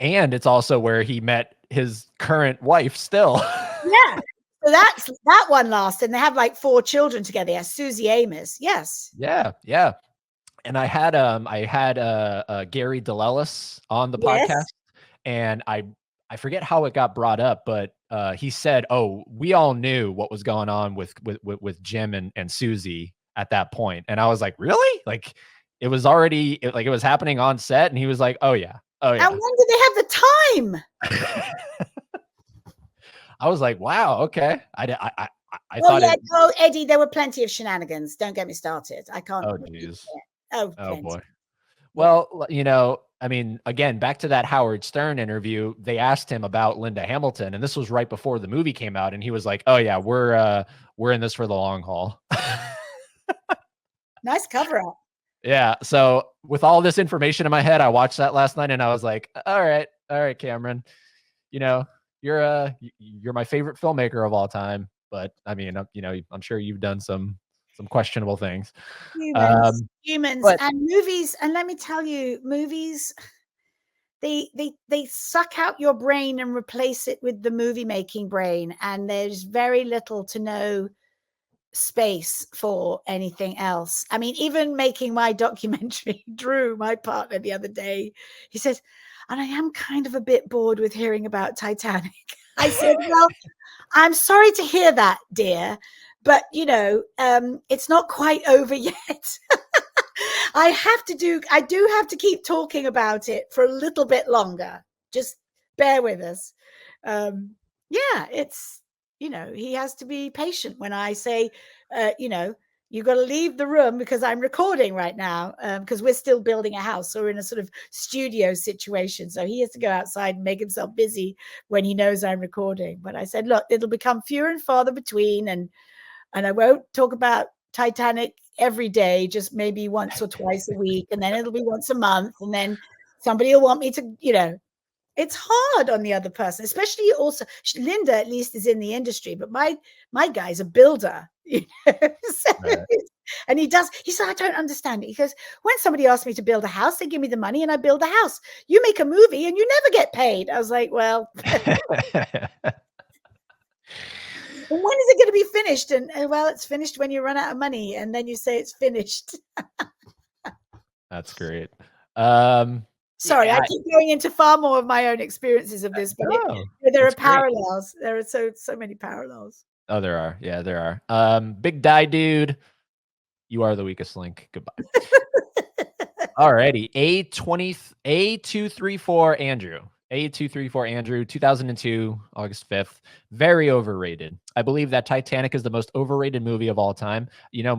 And it's also where he met his current wife still. Yeah. So that one lasted, and they have like 4 children together. Yeah, Susie Amos. Yes. Yeah, yeah. And I had Gary DeLellis on the Yes. podcast, and I forget how it got brought up, but he said, "Oh, we all knew what was going on with Jim and Susie at that point." And I was like, "Really?" Like it was already it was happening on set, and he was like, "Oh yeah, oh yeah." And when did they have the time? I was like, "Wow, okay." I Oh thought yeah, it. oh Eddie, there were plenty of shenanigans. Don't get me started. I can't. Oh geez. Oh, Oh plenty. boy. Yeah. Well, you know, I mean, again, back to that Howard Stern interview, they asked him about Linda Hamilton, and this was right before the movie came out, and he was like, "Oh yeah, we're in this for the long haul." Nice cover up. Yeah. So with all this information in my head, I watched that last night, and I was like, all right, Cameron, you know, you're my favorite filmmaker of all time, but I mean, you know, I'm sure you've done some questionable things. Humans But and movies, and let me tell you, movies, they suck out your brain and replace it with the movie making brain, and there's very little to no space for anything else. I mean, even making my documentary, Drew, my partner, the other day, he said, and I am kind of a bit bored with hearing about Titanic. I said, well, I'm sorry to hear that, dear, but you know, it's not quite over yet. I do have to keep talking about it for a little bit longer. Just bear with us. Yeah, it's, you know, he has to be patient when I say, you know, you got to leave the room because I'm recording right now, because we're still building a house. So we're in a sort of studio situation. So he has to go outside and make himself busy when he knows I'm recording. But I said, look, it'll become fewer and farther between, and I won't talk about Titanic every day, just maybe once or twice a week, and then it'll be once a month, and then somebody will want me to, you know, it's hard on the other person, especially also Linda at least is in the industry, but my guy's a builder, you know? So, Right. and he said, I don't understand it. He goes, when somebody asks me to build a house, they give me the money and I build the house. You make a movie and you never get paid. I was like, well, when is it going to be finished? And well, it's finished when you run out of money, and then you say it's finished. That's great. Sorry, Yeah, I keep going into far more of my own experiences of this, but no, there are it's great. parallels. There are so many parallels. Oh, there are. Yeah, there are. Big Die Dude, you are the weakest link. Goodbye. Alrighty. A234 Andrew. A234 Andrew, 2002, August 5th. Very overrated. I believe that Titanic is the most overrated movie of all time. You know, a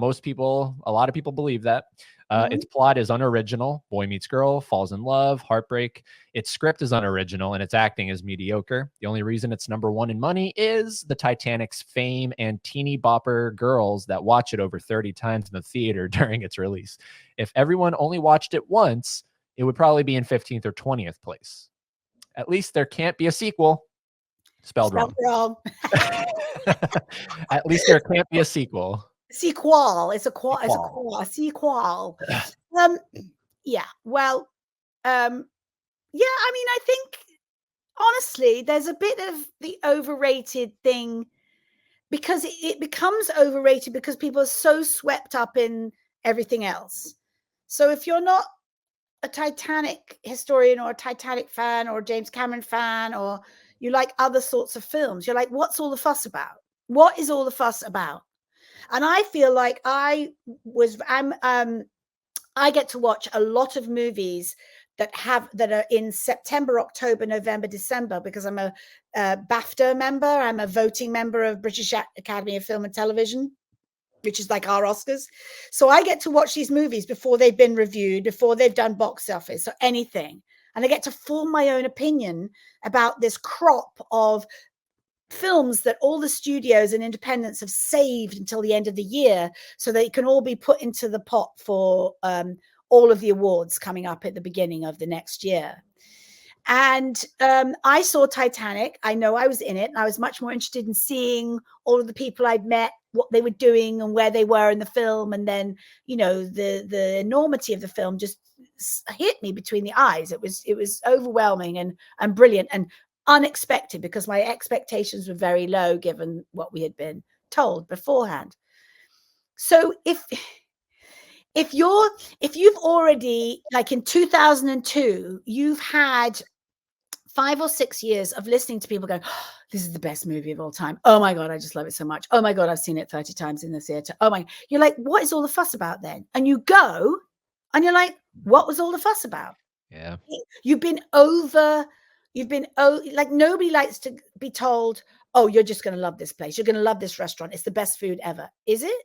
lot of people believe that. Its plot is unoriginal. Boy meets girl, falls in love, heartbreak. Its script is unoriginal, and its acting is mediocre. The only reason it's number one in money is the Titanic's fame and teeny bopper girls that watch it over 30 times in the theater during its release. If everyone only watched it once, it would probably be in 15th or 20th place. At least there can't be a sequel. Spelled wrong. At least there can't be a sequel. Sequel. It's a qual. It's a qual. Sequel. Yeah. Well. Yeah. I mean, I think honestly, there's a bit of the overrated thing, because it becomes overrated because people are so swept up in everything else. So if you're not a Titanic historian or a Titanic fan or a James Cameron fan, or you like other sorts of films, you're like, what's all the fuss about? What is all the fuss about? And I feel like I get to watch a lot of movies that are in September, October, November, December, because I'm a BAFTA member. I'm a voting member of British Academy of Film and Television, which is like our Oscars. So I get to watch these movies before they've been reviewed, before they've done box office or anything. And I get to form my own opinion about this crop of films that all the studios and independents have saved until the end of the year, so they can all be put into the pot for all of the awards coming up at the beginning of the next year. And I saw Titanic. I know I was in it, and I was much more interested in seeing all of the people I'd met, what they were doing, and where they were in the film. And then, the enormity of the film just hit me between the eyes. It was overwhelming and brilliant and unexpected, because my expectations were very low given what we had been told beforehand. So if you've already, like in 2002, you've had 5 or 6 years of listening to people go, oh, this is the best movie of all time. Oh my God, I just love it so much. Oh my God, I've seen it 30 times in the theater. Oh my, you're like, what is all the fuss about then? And you go and you're like, what was all the fuss about? Yeah. Like, nobody likes to be told, oh, you're just going to love this place. You're going to love this restaurant. It's the best food ever. Is it?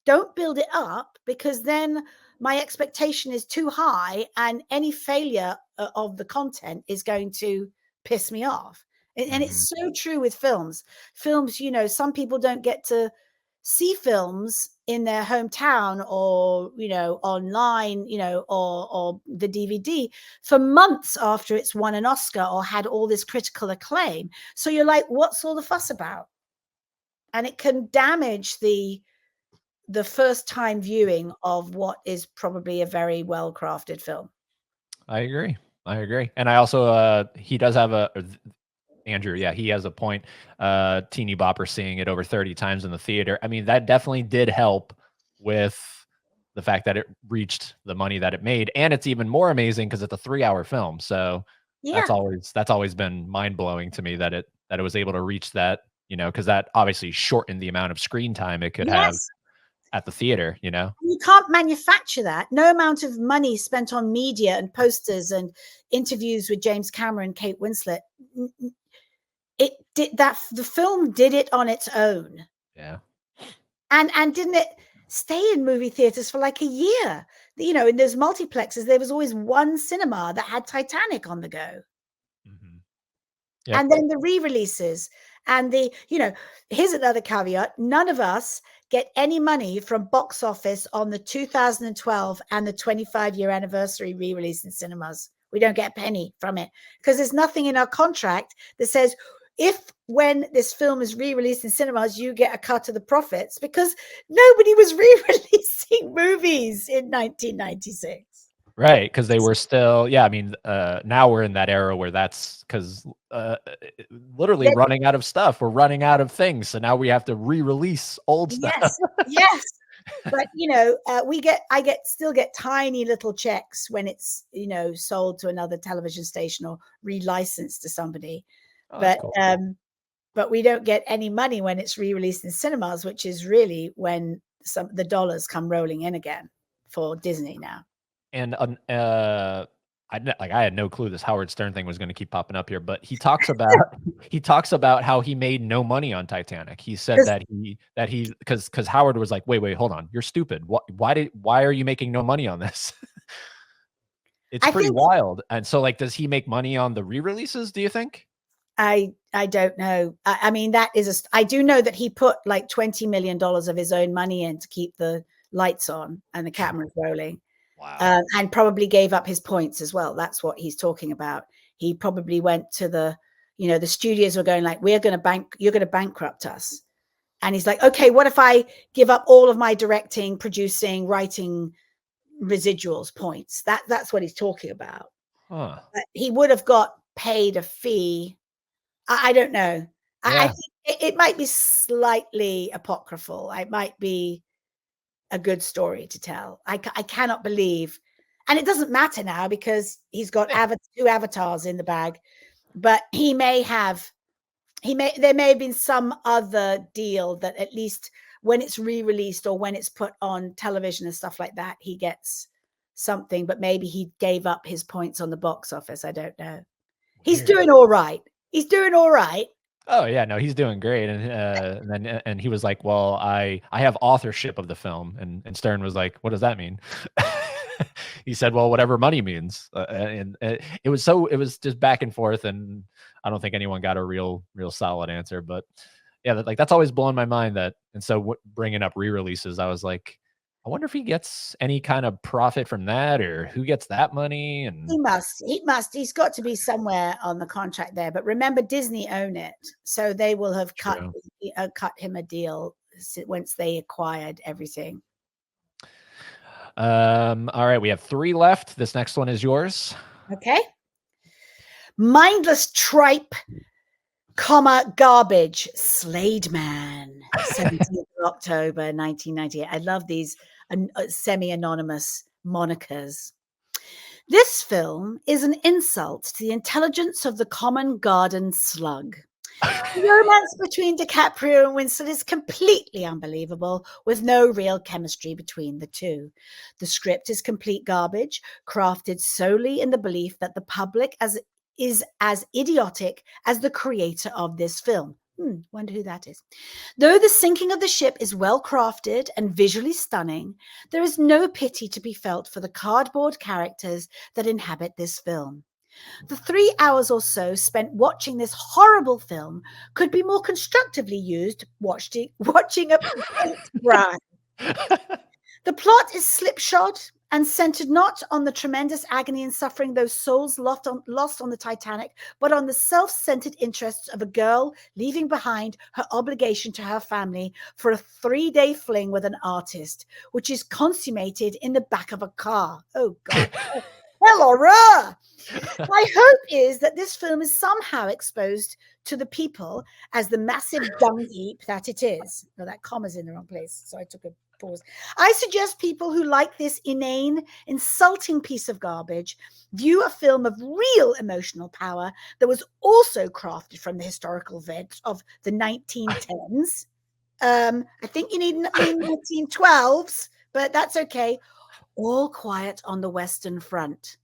Don't build it up, because then my expectation is too high, and any failure of the content is going to piss me off. And it's so true with films. Films, some people don't get to see films in their hometown or, online, or the DVD for months after it's won an Oscar or had all this critical acclaim. So you're like, what's all the fuss about? And it can damage the first time viewing of what is probably a very well crafted film. I agree. And I also, he does have Andrew, yeah, he has a point. Teeny Bopper seeing it over 30 times in the theater. I mean, that definitely did help with the fact that it reached the money that it made. And it's even more amazing because it's a 3-hour film. So Yeah. that's always been mind blowing to me that it was able to reach that, because that obviously shortened the amount of screen time it could have at the theater. You can't manufacture that. No amount of money spent on media and posters and interviews with James Cameron, Kate Winslet, it did that. The film did it on its own. Yeah. And didn't it stay in movie theaters for like a year? In those multiplexes, there was always one cinema that had Titanic on the go. Yep. And then the re-releases and here's another caveat. None of us get any money from box office on the 2012 and the 25-year anniversary re-release in cinemas. We don't get a penny from it, because there's nothing in our contract that says, if when this film is re-released in cinemas, you get a cut of the profits, because nobody was re-releasing movies in 1996. Right, because they were still, I mean, now we're in that era where that's because literally running out of stuff. We're running out of things, so now we have to re-release old stuff. Yes. But I still get tiny little checks when it's sold to another television station or relicensed to somebody. But cool. But we don't get any money when it's re-released in cinemas, which is really when the dollars come rolling in again for Disney now. And I had no clue this Howard Stern thing was going to keep popping up here, but he talks about how he made no money on Titanic. He said because Howard was like, wait, hold on, you're stupid. Why are you making no money on this? It's pretty wild. And so, like, does he make money on the re-releases, do you think? I don't know. I mean, I do know that he put like $20 million of his own money in to keep the lights on and the cameras rolling. Wow. And probably gave up his points as well. That's what he's talking about. He probably went to the studios were going like, you're going to bankrupt us. And he's like, okay, what if I give up all of my directing, producing, writing residuals points? That's what he's talking about. Huh. He would have got paid a fee. I don't know. Yeah. I think it might be slightly apocryphal. It might be a good story to tell. I cannot believe, and it doesn't matter now because he's got 2 avatars in the bag, but there may have been some other deal that at least when it's re-released or when it's put on television and stuff like that, he gets something, but maybe he gave up his points on the box office. I don't know. He's doing all right. Oh yeah, no, he's doing great. And he was like, well, I have authorship of the film. And Stern was like, what does that mean? He said, well, whatever money means. And it was just back and forth. And I don't think anyone got a real solid answer, but yeah, that's always blown my mind and so bringing up re-releases, I was like, I wonder if he gets any kind of profit from that, or who gets that money. And He must. He's got to be somewhere on the contract there. But remember, Disney own it, so they will have cut him a deal once they acquired everything. all right, we have 3 left. This next one is yours. Okay. Mindless tripe, garbage, Slade Man, 17th of October, 1998. I love these semi-anonymous monikers. This film is an insult to the intelligence of the common garden slug. The romance between DiCaprio and Winslet is completely unbelievable, with no real chemistry between the two. The script is complete garbage, crafted solely in the belief that the public is as idiotic as the creator of this film. Wonder who that is. Though the sinking of the ship is well crafted and visually stunning, there is no pity to be felt for the cardboard characters that inhabit this film. The 3 hours or so spent watching this horrible film could be more constructively used watching a paintbrush. The plot is slipshod and centered not on the tremendous agony and suffering those souls lost on the Titanic, but on the self-centered interests of a girl leaving behind her obligation to her family for a 3-day fling with an artist, which is consummated in the back of a car. Oh, God. Horror! My hope is that this film is somehow exposed to the people as the massive dung heap that it is. No, that comma's in the wrong place, so I took a pause. I suggest people who like this inane, insulting piece of garbage view a film of real emotional power that was also crafted from the historical events of the 1910s. I think you need 1912s, but that's okay. All Quiet on the Western Front.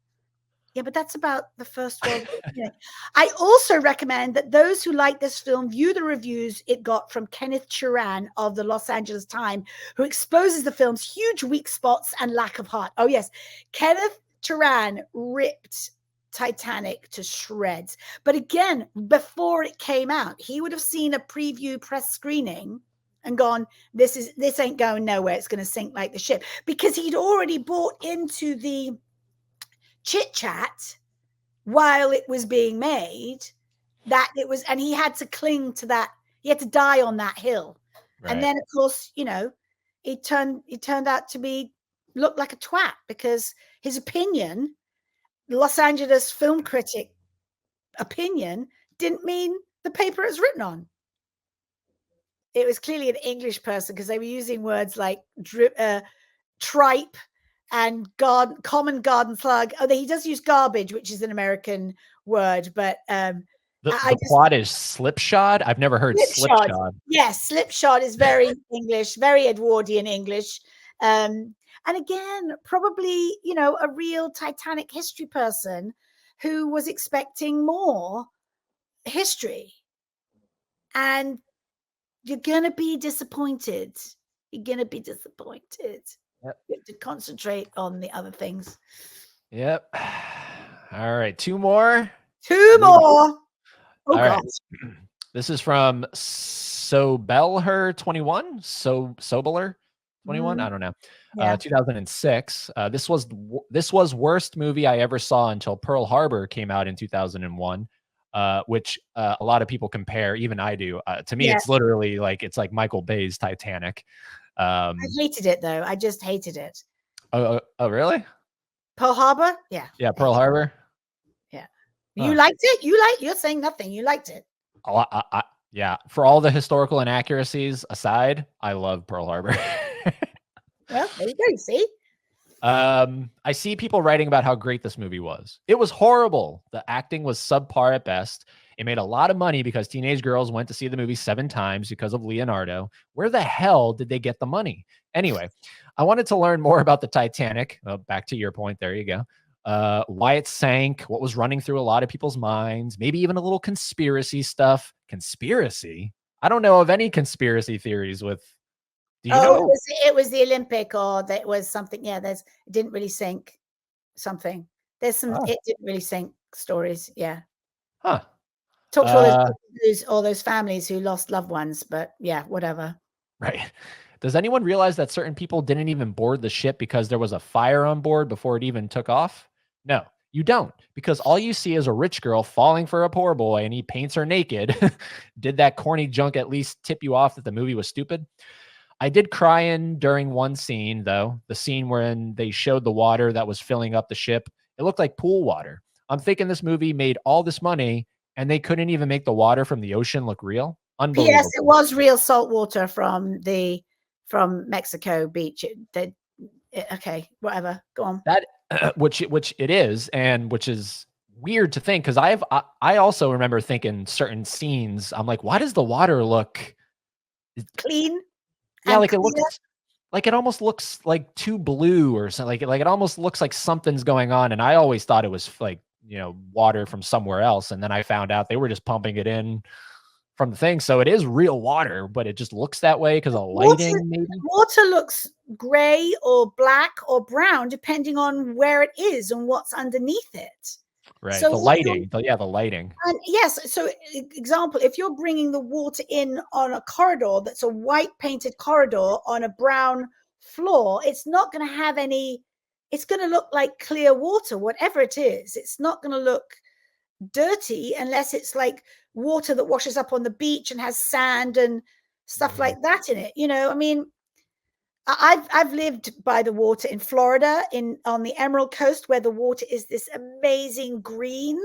Yeah, but that's about the First World War. I also recommend that those who like this film view the reviews it got from Kenneth Turan of the Los Angeles Times, who exposes the film's huge weak spots and lack of heart. Oh, yes. Kenneth Turan ripped Titanic to shreds. But again, before it came out, he would have seen a preview press screening and gone, this ain't going nowhere. It's going to sink like the ship. Because he'd already bought into the chit chat while it was being made that it was, and he had to cling to that. He had to die on that hill. Right. And then, of course, it turned out to look like a twat because his opinion, the Los Angeles film critic opinion, didn't mean the paper it was written on. It was clearly an English person because they were using words like tripe and common garden slug. Oh, he does use garbage, which is an American word, but the plot is slipshod. I've never heard slipshod. Yes, slipshod is very English, very Edwardian English. And again, probably, a real Titanic history person who was expecting more history. And you're going to be disappointed. You're going to be disappointed. Yep. You have to concentrate on the other things. Yep. All right. 2 more. 2 more. Oh, all right. This is from Sobelher 21. Sobelher 21. I don't know. Yeah. 2006. This was worst movie I ever saw until Pearl Harbor came out in 2001. Which a lot of people compare. Even I do. To me, it's literally it's like Michael Bay's Titanic. I hated it though. I just hated it. Oh, really? Pearl Harbor? Yeah. Yeah, Pearl Harbor. Yeah. You liked it? You're saying nothing. You liked it. Yeah. For all the historical inaccuracies aside, I love Pearl Harbor. Well, there you go. See? I see people writing about how great this movie was. It was horrible. The acting was subpar at best. It made a lot of money because teenage girls went to see the movie 7 times because of Leonardo. Where the hell did they get the money? Anyway, I wanted to learn more about the Titanic. Back to your point. There you go. Why it sank, what was running through a lot of people's minds, maybe even a little conspiracy stuff. Conspiracy? I don't know of any conspiracy theories with... Do you know? It was the Olympic, or that was something. Yeah, it didn't really sink. Something. There's some. It didn't really sink stories. Yeah. Huh. Talk to all those families who lost loved ones, but yeah, whatever. Right. Does anyone realize that certain people didn't even board the ship because there was a fire on board before it even took off? No, you don't, because all you see is a rich girl falling for a poor boy and he paints her naked. Did that corny junk at least tip you off that the movie was stupid? I did cry in during one scene, though, the scene wherein they showed the water that was filling up the ship. It looked like pool water. I'm thinking this movie made all this money and they couldn't even make the water from the ocean look real. Yes, Unbelievable. it was real salt water from Mexico Beach. Okay, whatever. Go on. That which it is, and which is weird to think, because I also remember thinking certain scenes. I'm like, why does the water look Clean. Yeah, and like it clear. looks like it almost looks like too blue or something. Like it almost looks like something's going on. And I always thought it was like, water from somewhere else. And then I found out they were just pumping it in from the thing. So it is real water, but it just looks that way because of lighting, maybe. Water looks gray or black or brown depending on where it is and what's underneath it. Right. So The lighting. The lighting. And yes, so example, if you're bringing the water in on a corridor that's a white painted corridor on a brown floor, it's not going to have any, it's going to look like clear water, whatever it is. It's not going to look dirty unless it's like water that washes up on the beach and has sand and stuff like that in it. I mean, I've lived by the water in Florida, on the Emerald Coast, where the water is this amazing green.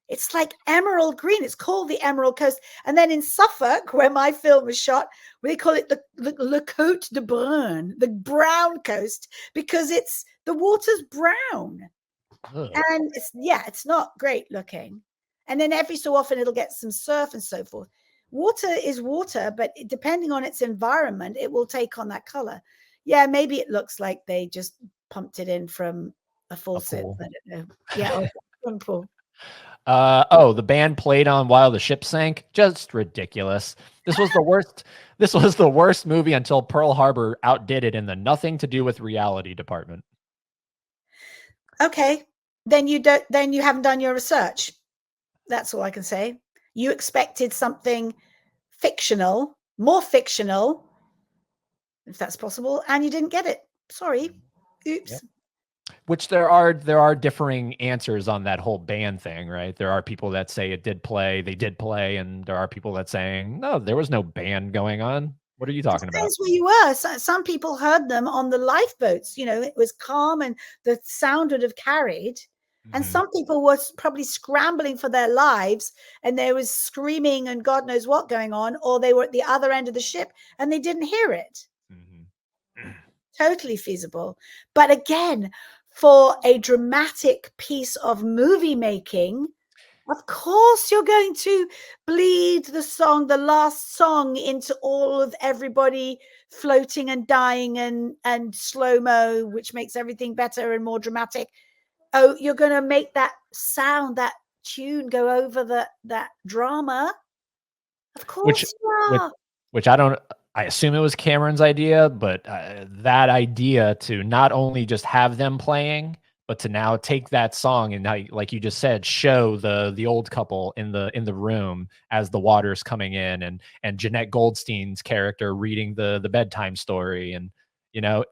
It's like emerald green. It's called the Emerald Coast. And then in Suffolk, where my film was shot, they call it the Le Côte de Brun, the brown coast, because the water's brown. Ugh. And it's not great looking. And then every so often it'll get some surf and so forth. Water is water, but depending on its environment, it will take on that color. Yeah, maybe it looks like they just pumped it in from a faucet. pool. I don't know. Yeah, or a pool. The band played on while the ship sank. Just ridiculous. This was the worst. This was the worst movie until Pearl Harbor outdid it in the nothing to do with reality department. Okay, then you haven't done your research. That's all I can say. You expected something fictional, more fictional, if that's possible, and you didn't get it. Sorry. Oops. Yep. Which there are differing answers on that whole band thing, right? There are people that say they did play, and there are people that saying, no, there was no band going on. What are you talking about? Depends where you were. Some people heard them on the lifeboats. It was calm and the sound would have carried. And some people were probably scrambling for their lives and there was screaming and God knows what going on, or they were at the other end of the ship and they didn't hear it. Totally feasible. But again, for a dramatic piece of movie making, of course you're going to bleed the last song, into all of everybody floating and dying and slow-mo, which makes everything better and more dramatic. Oh, you're going to make that sound, that tune go over that drama. Of course you are. Which I assume it was Cameron's idea, but that idea to not only just have them playing, but to now take that song and now, like you just said, show the old couple in the room as the water's coming in, and Jeanette Goldstein's character reading the bedtime story, and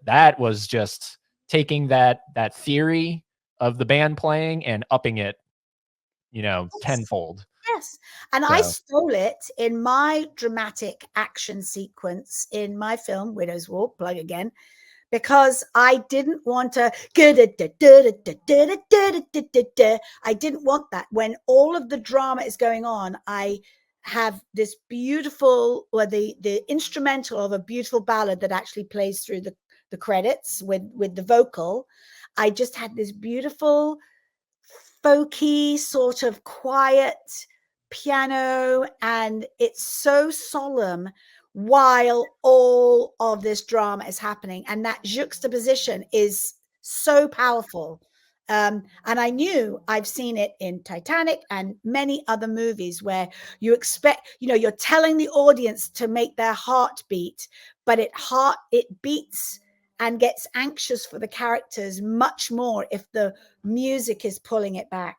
that was just taking that theory of the band playing and upping it, tenfold. Yes. And I stole it in my dramatic action sequence in my film, Widow's Walk, plug again, because I didn't want to, I didn't want that. When all of the drama is going on, I have this beautiful, or the instrumental of a beautiful ballad that actually plays through the credits with the vocal. I just had this beautiful, folky, sort of quiet piano, and it's so solemn while all of this drama is happening, and that juxtaposition is so powerful. And I knew, I've seen it in Titanic and many other movies where you expect, you're telling the audience to make their heart beat, but it beats and gets anxious for the characters much more if the music is pulling it back.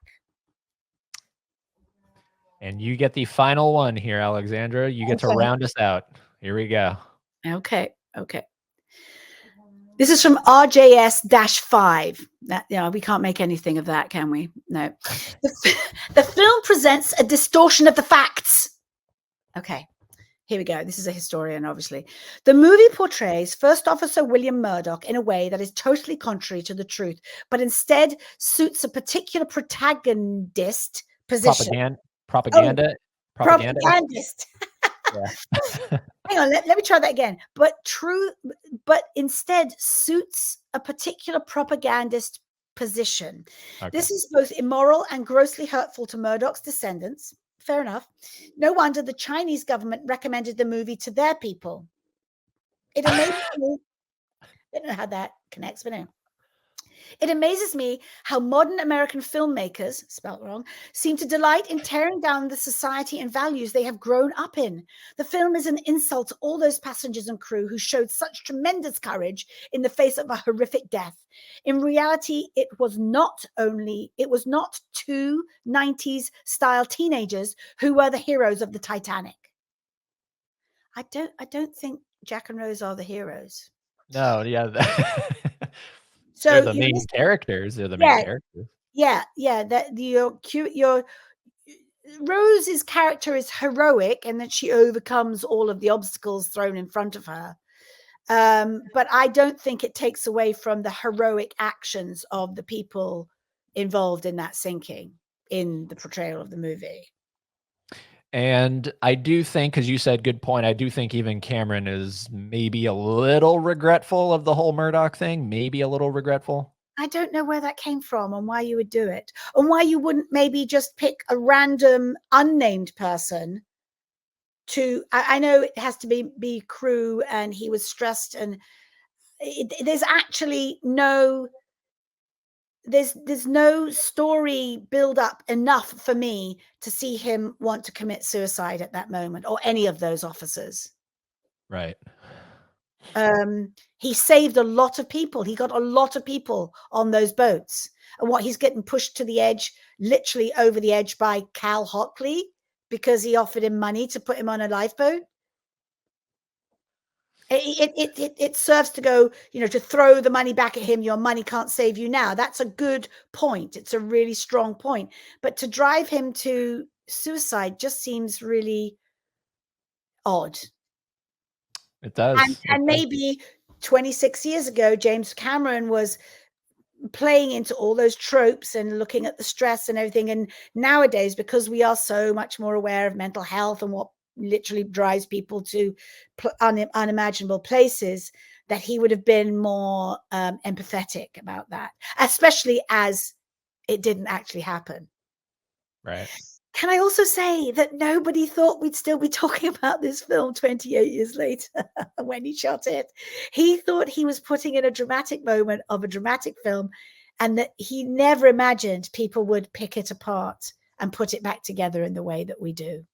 And you get the final one here, Alexandra. You get to round us out. Here we go. Okay. Okay. This is from RJS-5. We can't make anything of that, can we? No. The film presents a distortion of the facts. Okay. Here we go. This is a historian, obviously. The movie portrays First Officer William Murdoch in a way that is totally contrary to the truth, but instead suits a particular protagonist position. Propaganda. Propagandist. Yeah. Hang on, let me try that again. But instead suits a particular propagandist position. Okay. This is both immoral and grossly hurtful to Murdoch's descendants. Fair enough. No wonder the Chinese government recommended the movie to their people. It amazes me. I don't know how that connects, but anyway. It amazes me how modern American filmmakers, spelt wrong, seem to delight in tearing down the society and values they have grown up in. The film is an insult to all those passengers and crew who showed such tremendous courage in the face of a horrific death. In reality, it was not two 90s style teenagers who were the heroes of the Titanic. I don't think Jack and Rose are the heroes. No, yeah. So they're the main characters. They're the main characters. Yeah. That your Rose's character is heroic, and that she overcomes all of the obstacles thrown in front of her. But I don't think it takes away from the heroic actions of the people involved in that sinking in the portrayal of the movie. And I do think, because you said good point, I do think even Cameron is maybe a little regretful of the whole Murdoch thing. Maybe a little regretful. I don't know where that came from and why you would do it, and why you wouldn't maybe just pick a random unnamed person to. I know it has to be crew, and he was stressed, and there's actually no. There's no story build up enough for me to see him want to commit suicide at that moment, or any of those officers. Right. He saved a lot of people. He got a lot of people on those boats. And what, he's getting pushed to the edge, literally over the edge, by Cal Hockley because he offered him money to put him on a lifeboat. It serves to go, to throw the money back at him. Your money can't save you now. That's a good point. It's a really strong point. But to drive him to suicide just seems really odd. It does. And maybe 26 years ago, James Cameron was playing into all those tropes and looking at the stress and everything. And nowadays, because we are so much more aware of mental health and what literally drives people to unimaginable places, that he would have been more empathetic about that, especially as it didn't actually happen. Right. Can I also say that nobody thought we'd still be talking about this film 28 years later when he shot it? He thought he was putting in a dramatic moment of a dramatic film, and that he never imagined people would pick it apart and put it back together in the way that we do.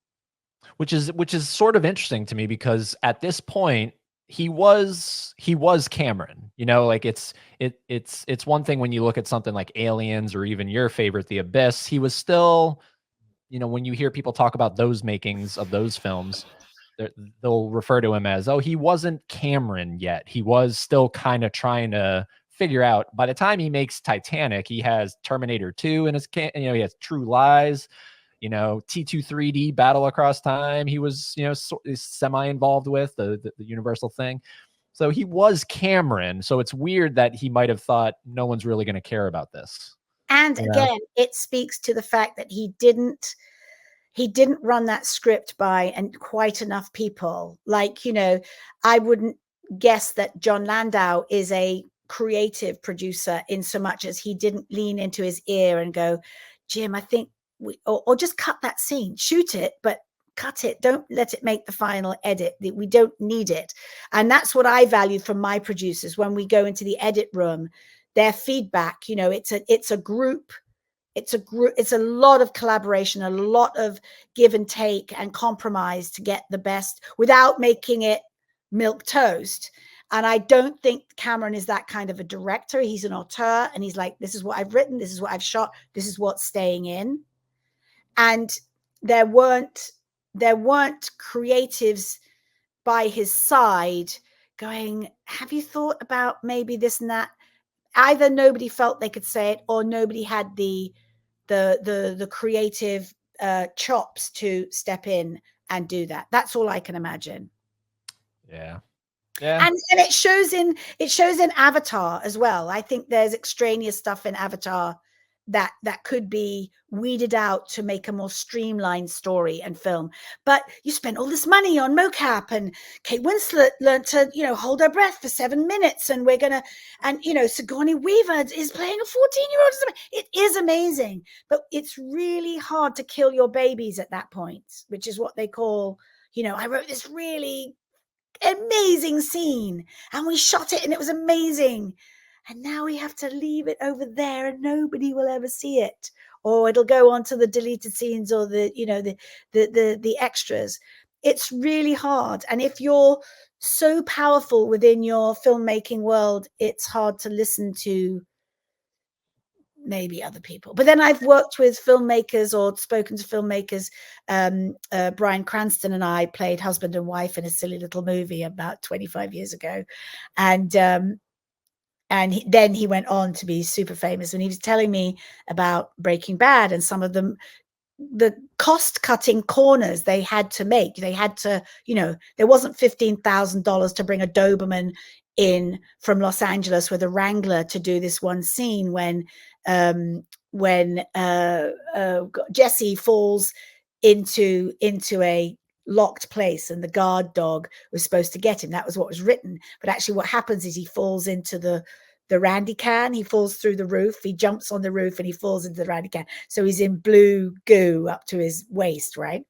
Which is sort of interesting to me, because at this point he was Cameron. Like it's one thing when you look at something like Aliens or even your favorite, The Abyss. He was still, when you hear people talk about those makings of those films, they'll refer to him as, oh, he wasn't Cameron yet. He was still kind of trying to figure out. By the time he makes Titanic, he has Terminator 2 in his he has True Lies. T2 3D, Battle Across Time, he was, semi-involved with the Universal thing. So he was Cameron. So it's weird that he might have thought no one's really going to care about this. And again, it speaks to the fact that he didn't run that script by quite enough people. Like, I wouldn't guess that John Landau is a creative producer in so much as he didn't lean into his ear and go, Jim, I think or just cut that scene, shoot it, but cut it. Don't let it make the final edit. We don't need it. And that's what I value from my producers when we go into the edit room, their feedback. It's a group. It's a lot of collaboration, a lot of give and take and compromise to get the best without making it milk toast. And I don't think Cameron is that kind of a director. He's an auteur, and he's like, this is what I've written, this is what I've shot, this is what's staying in. And there weren't creatives by his side going, have you thought about maybe this and that? Either nobody felt they could say it, or nobody had the creative chops to step in and do that. That's all I can imagine. Yeah. Yeah. And it shows in Avatar as well. I think there's extraneous stuff in Avatar that could be weeded out to make a more streamlined story and film. But you spent all this money on mocap, and Kate Winslet learned to, hold her breath for 7 minutes, and Sigourney Weaver is playing a 14-year-old. It is amazing, but it's really hard to kill your babies at that point, which is what they call, I wrote this really amazing scene and we shot it and it was amazing, and now we have to leave it over there and nobody will ever see it, or it'll go on to the deleted scenes or the extras. It's really hard, and if you're so powerful within your filmmaking world, it's hard to listen to maybe other people. But then I've worked with filmmakers or spoken to filmmakers. Bryan Cranston and I played husband and wife in a silly little movie about 25 years ago. And then he went on to be super famous, and he was telling me about Breaking Bad and some of them, the cost cutting corners they had to make. They had to, there wasn't $15,000 to bring a Doberman in from Los Angeles with a Wrangler to do this one scene when Jesse falls into a locked place and the guard dog was supposed to get him. That was what was written. But actually what happens is he falls into the Randy can. He falls through the roof. He jumps on the roof and he falls into the Randy can. So he's in blue goo up to his waist, right?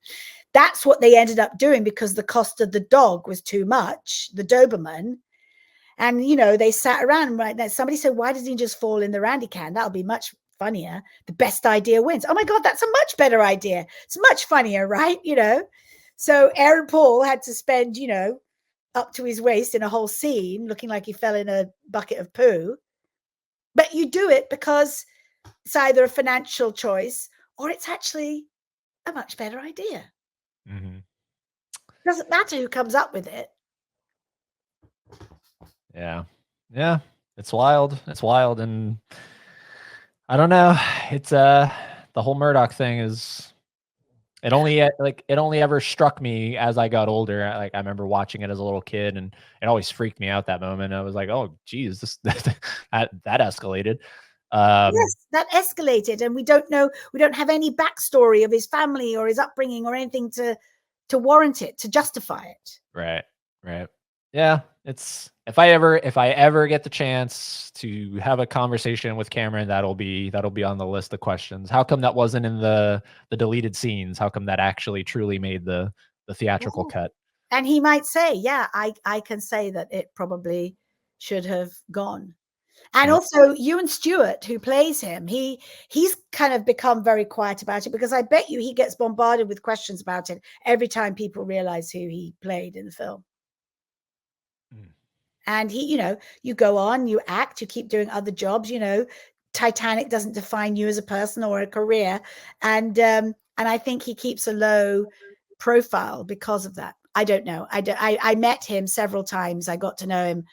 That's what they ended up doing because the cost of the dog was too much, the Doberman. And, they sat around, right? Now somebody said, why doesn't he just fall in the Randy can? That'll be much funnier. The best idea wins. Oh my God, that's a much better idea. It's much funnier, right? So Aaron Paul had to spend, up to his waist in a whole scene looking like he fell in a bucket of poo. But you do it because it's either a financial choice or it's actually a much better idea. Mm-hmm. Doesn't matter who comes up with it. Yeah. Yeah. It's wild. And I don't know. It's the whole Murdoch thing is, it only ever struck me as I got older. I remember watching it as a little kid and it always freaked me out that moment. I was like, oh geez, that escalated. Yes, that escalated, and we don't have any backstory of his family or his upbringing or anything to warrant it, to justify it. Right. Yeah, it's if I ever get the chance to have a conversation with Cameron, that'll be on the list of questions. How come that wasn't in the deleted scenes? How come that actually truly made the theatrical cut? And he might say, yeah, I can say that it probably should have gone. And also Ewan Stewart, who plays him, he's kind of become very quiet about it because I bet you he gets bombarded with questions about it every time people realize who he played in the film. And he, you go on, you act, you keep doing other jobs, Titanic doesn't define you as a person or a career. And I think he keeps a low profile because of that. I don't know. I met him several times. I got to know him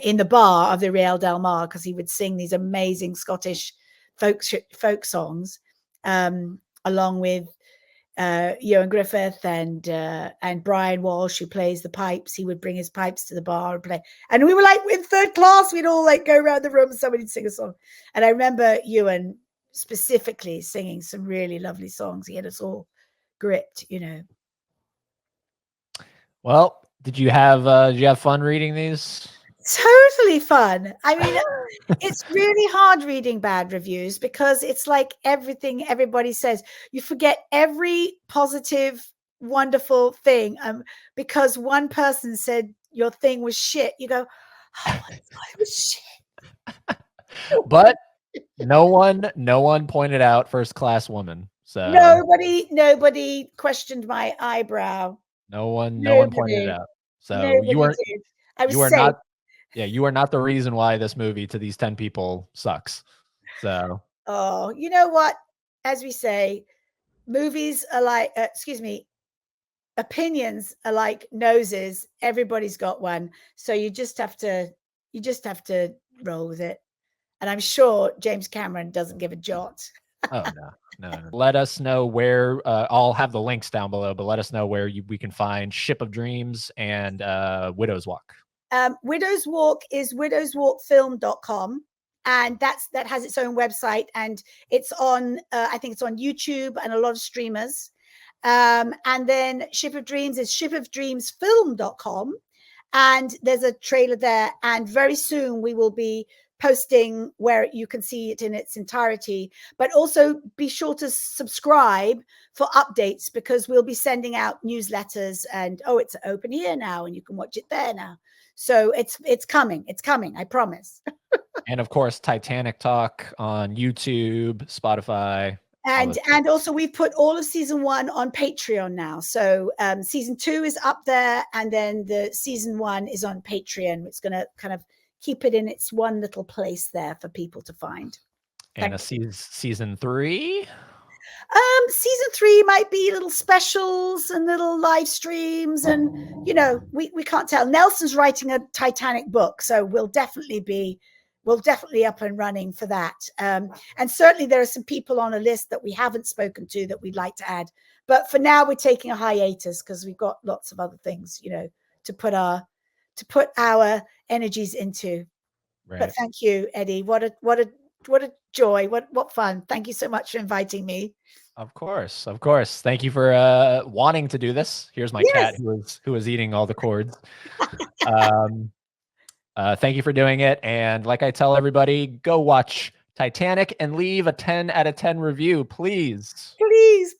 in the bar of the Real Del Mar because he would sing these amazing Scottish folk songs along with Ewan Griffith and Brian Walsh, who plays the pipes. He would bring his pipes to the bar and play. And we were like in third class, we'd all like go around the room and somebody'd sing a song. And I remember Ewan specifically singing some really lovely songs. He had us all gripped, Well, did you have fun reading these? Totally fun. I mean, it's really hard reading bad reviews because it's like everything everybody says. You forget every positive, wonderful thing because one person said your thing was shit. You go, oh, I thought it was shit. But no one pointed out First Class Woman. So nobody questioned my eyebrow. No one pointed it out. So you are safe. You are not the reason why this movie to these 10 people sucks. So, oh, you know what? As we say, movies are like, opinions are like noses. Everybody's got one. So you just have to roll with it. And I'm sure James Cameron doesn't give a jot. Oh no. Let us know where. I'll have the links down below, but let us know where we can find Ship of Dreams and Widow's Walk. Widow's Walk is widowswalkfilm.com, and that has its own website, and it's on I think it's on YouTube and a lot of streamers. And then Ship of Dreams is shipofdreamsfilm.com, and there's a trailer there, and very soon we will be posting where you can see it in its entirety. But also be sure to subscribe for updates, because we'll be sending out newsletters, and it's open here now and you can watch it there now. So it's coming, I promise. And of course, Titanic Talk on YouTube, Spotify. And also we've put all of season 1 on Patreon now. So season 2 is up there, and then the season 1 is on Patreon. It's going to kind of keep it in its one little place there for people to find. And season 3? Season 3 might be little specials and little live streams, and we can't tell. Nelson's writing a Titanic book, so we'll definitely be up and running for that. And certainly there are some people on a list that we haven't spoken to that we'd like to add. But for now, we're taking a hiatus because we've got lots of other things, to put our energies into. Right. But thank you, Eddie. What a joy. What fun. Thank you so much for inviting me. Of course. Thank you for wanting to do this. Here's my cat who was eating all the cords. Thank you for doing it. And like I tell everybody, go watch Titanic and leave a 10 out of 10 review, please. Please.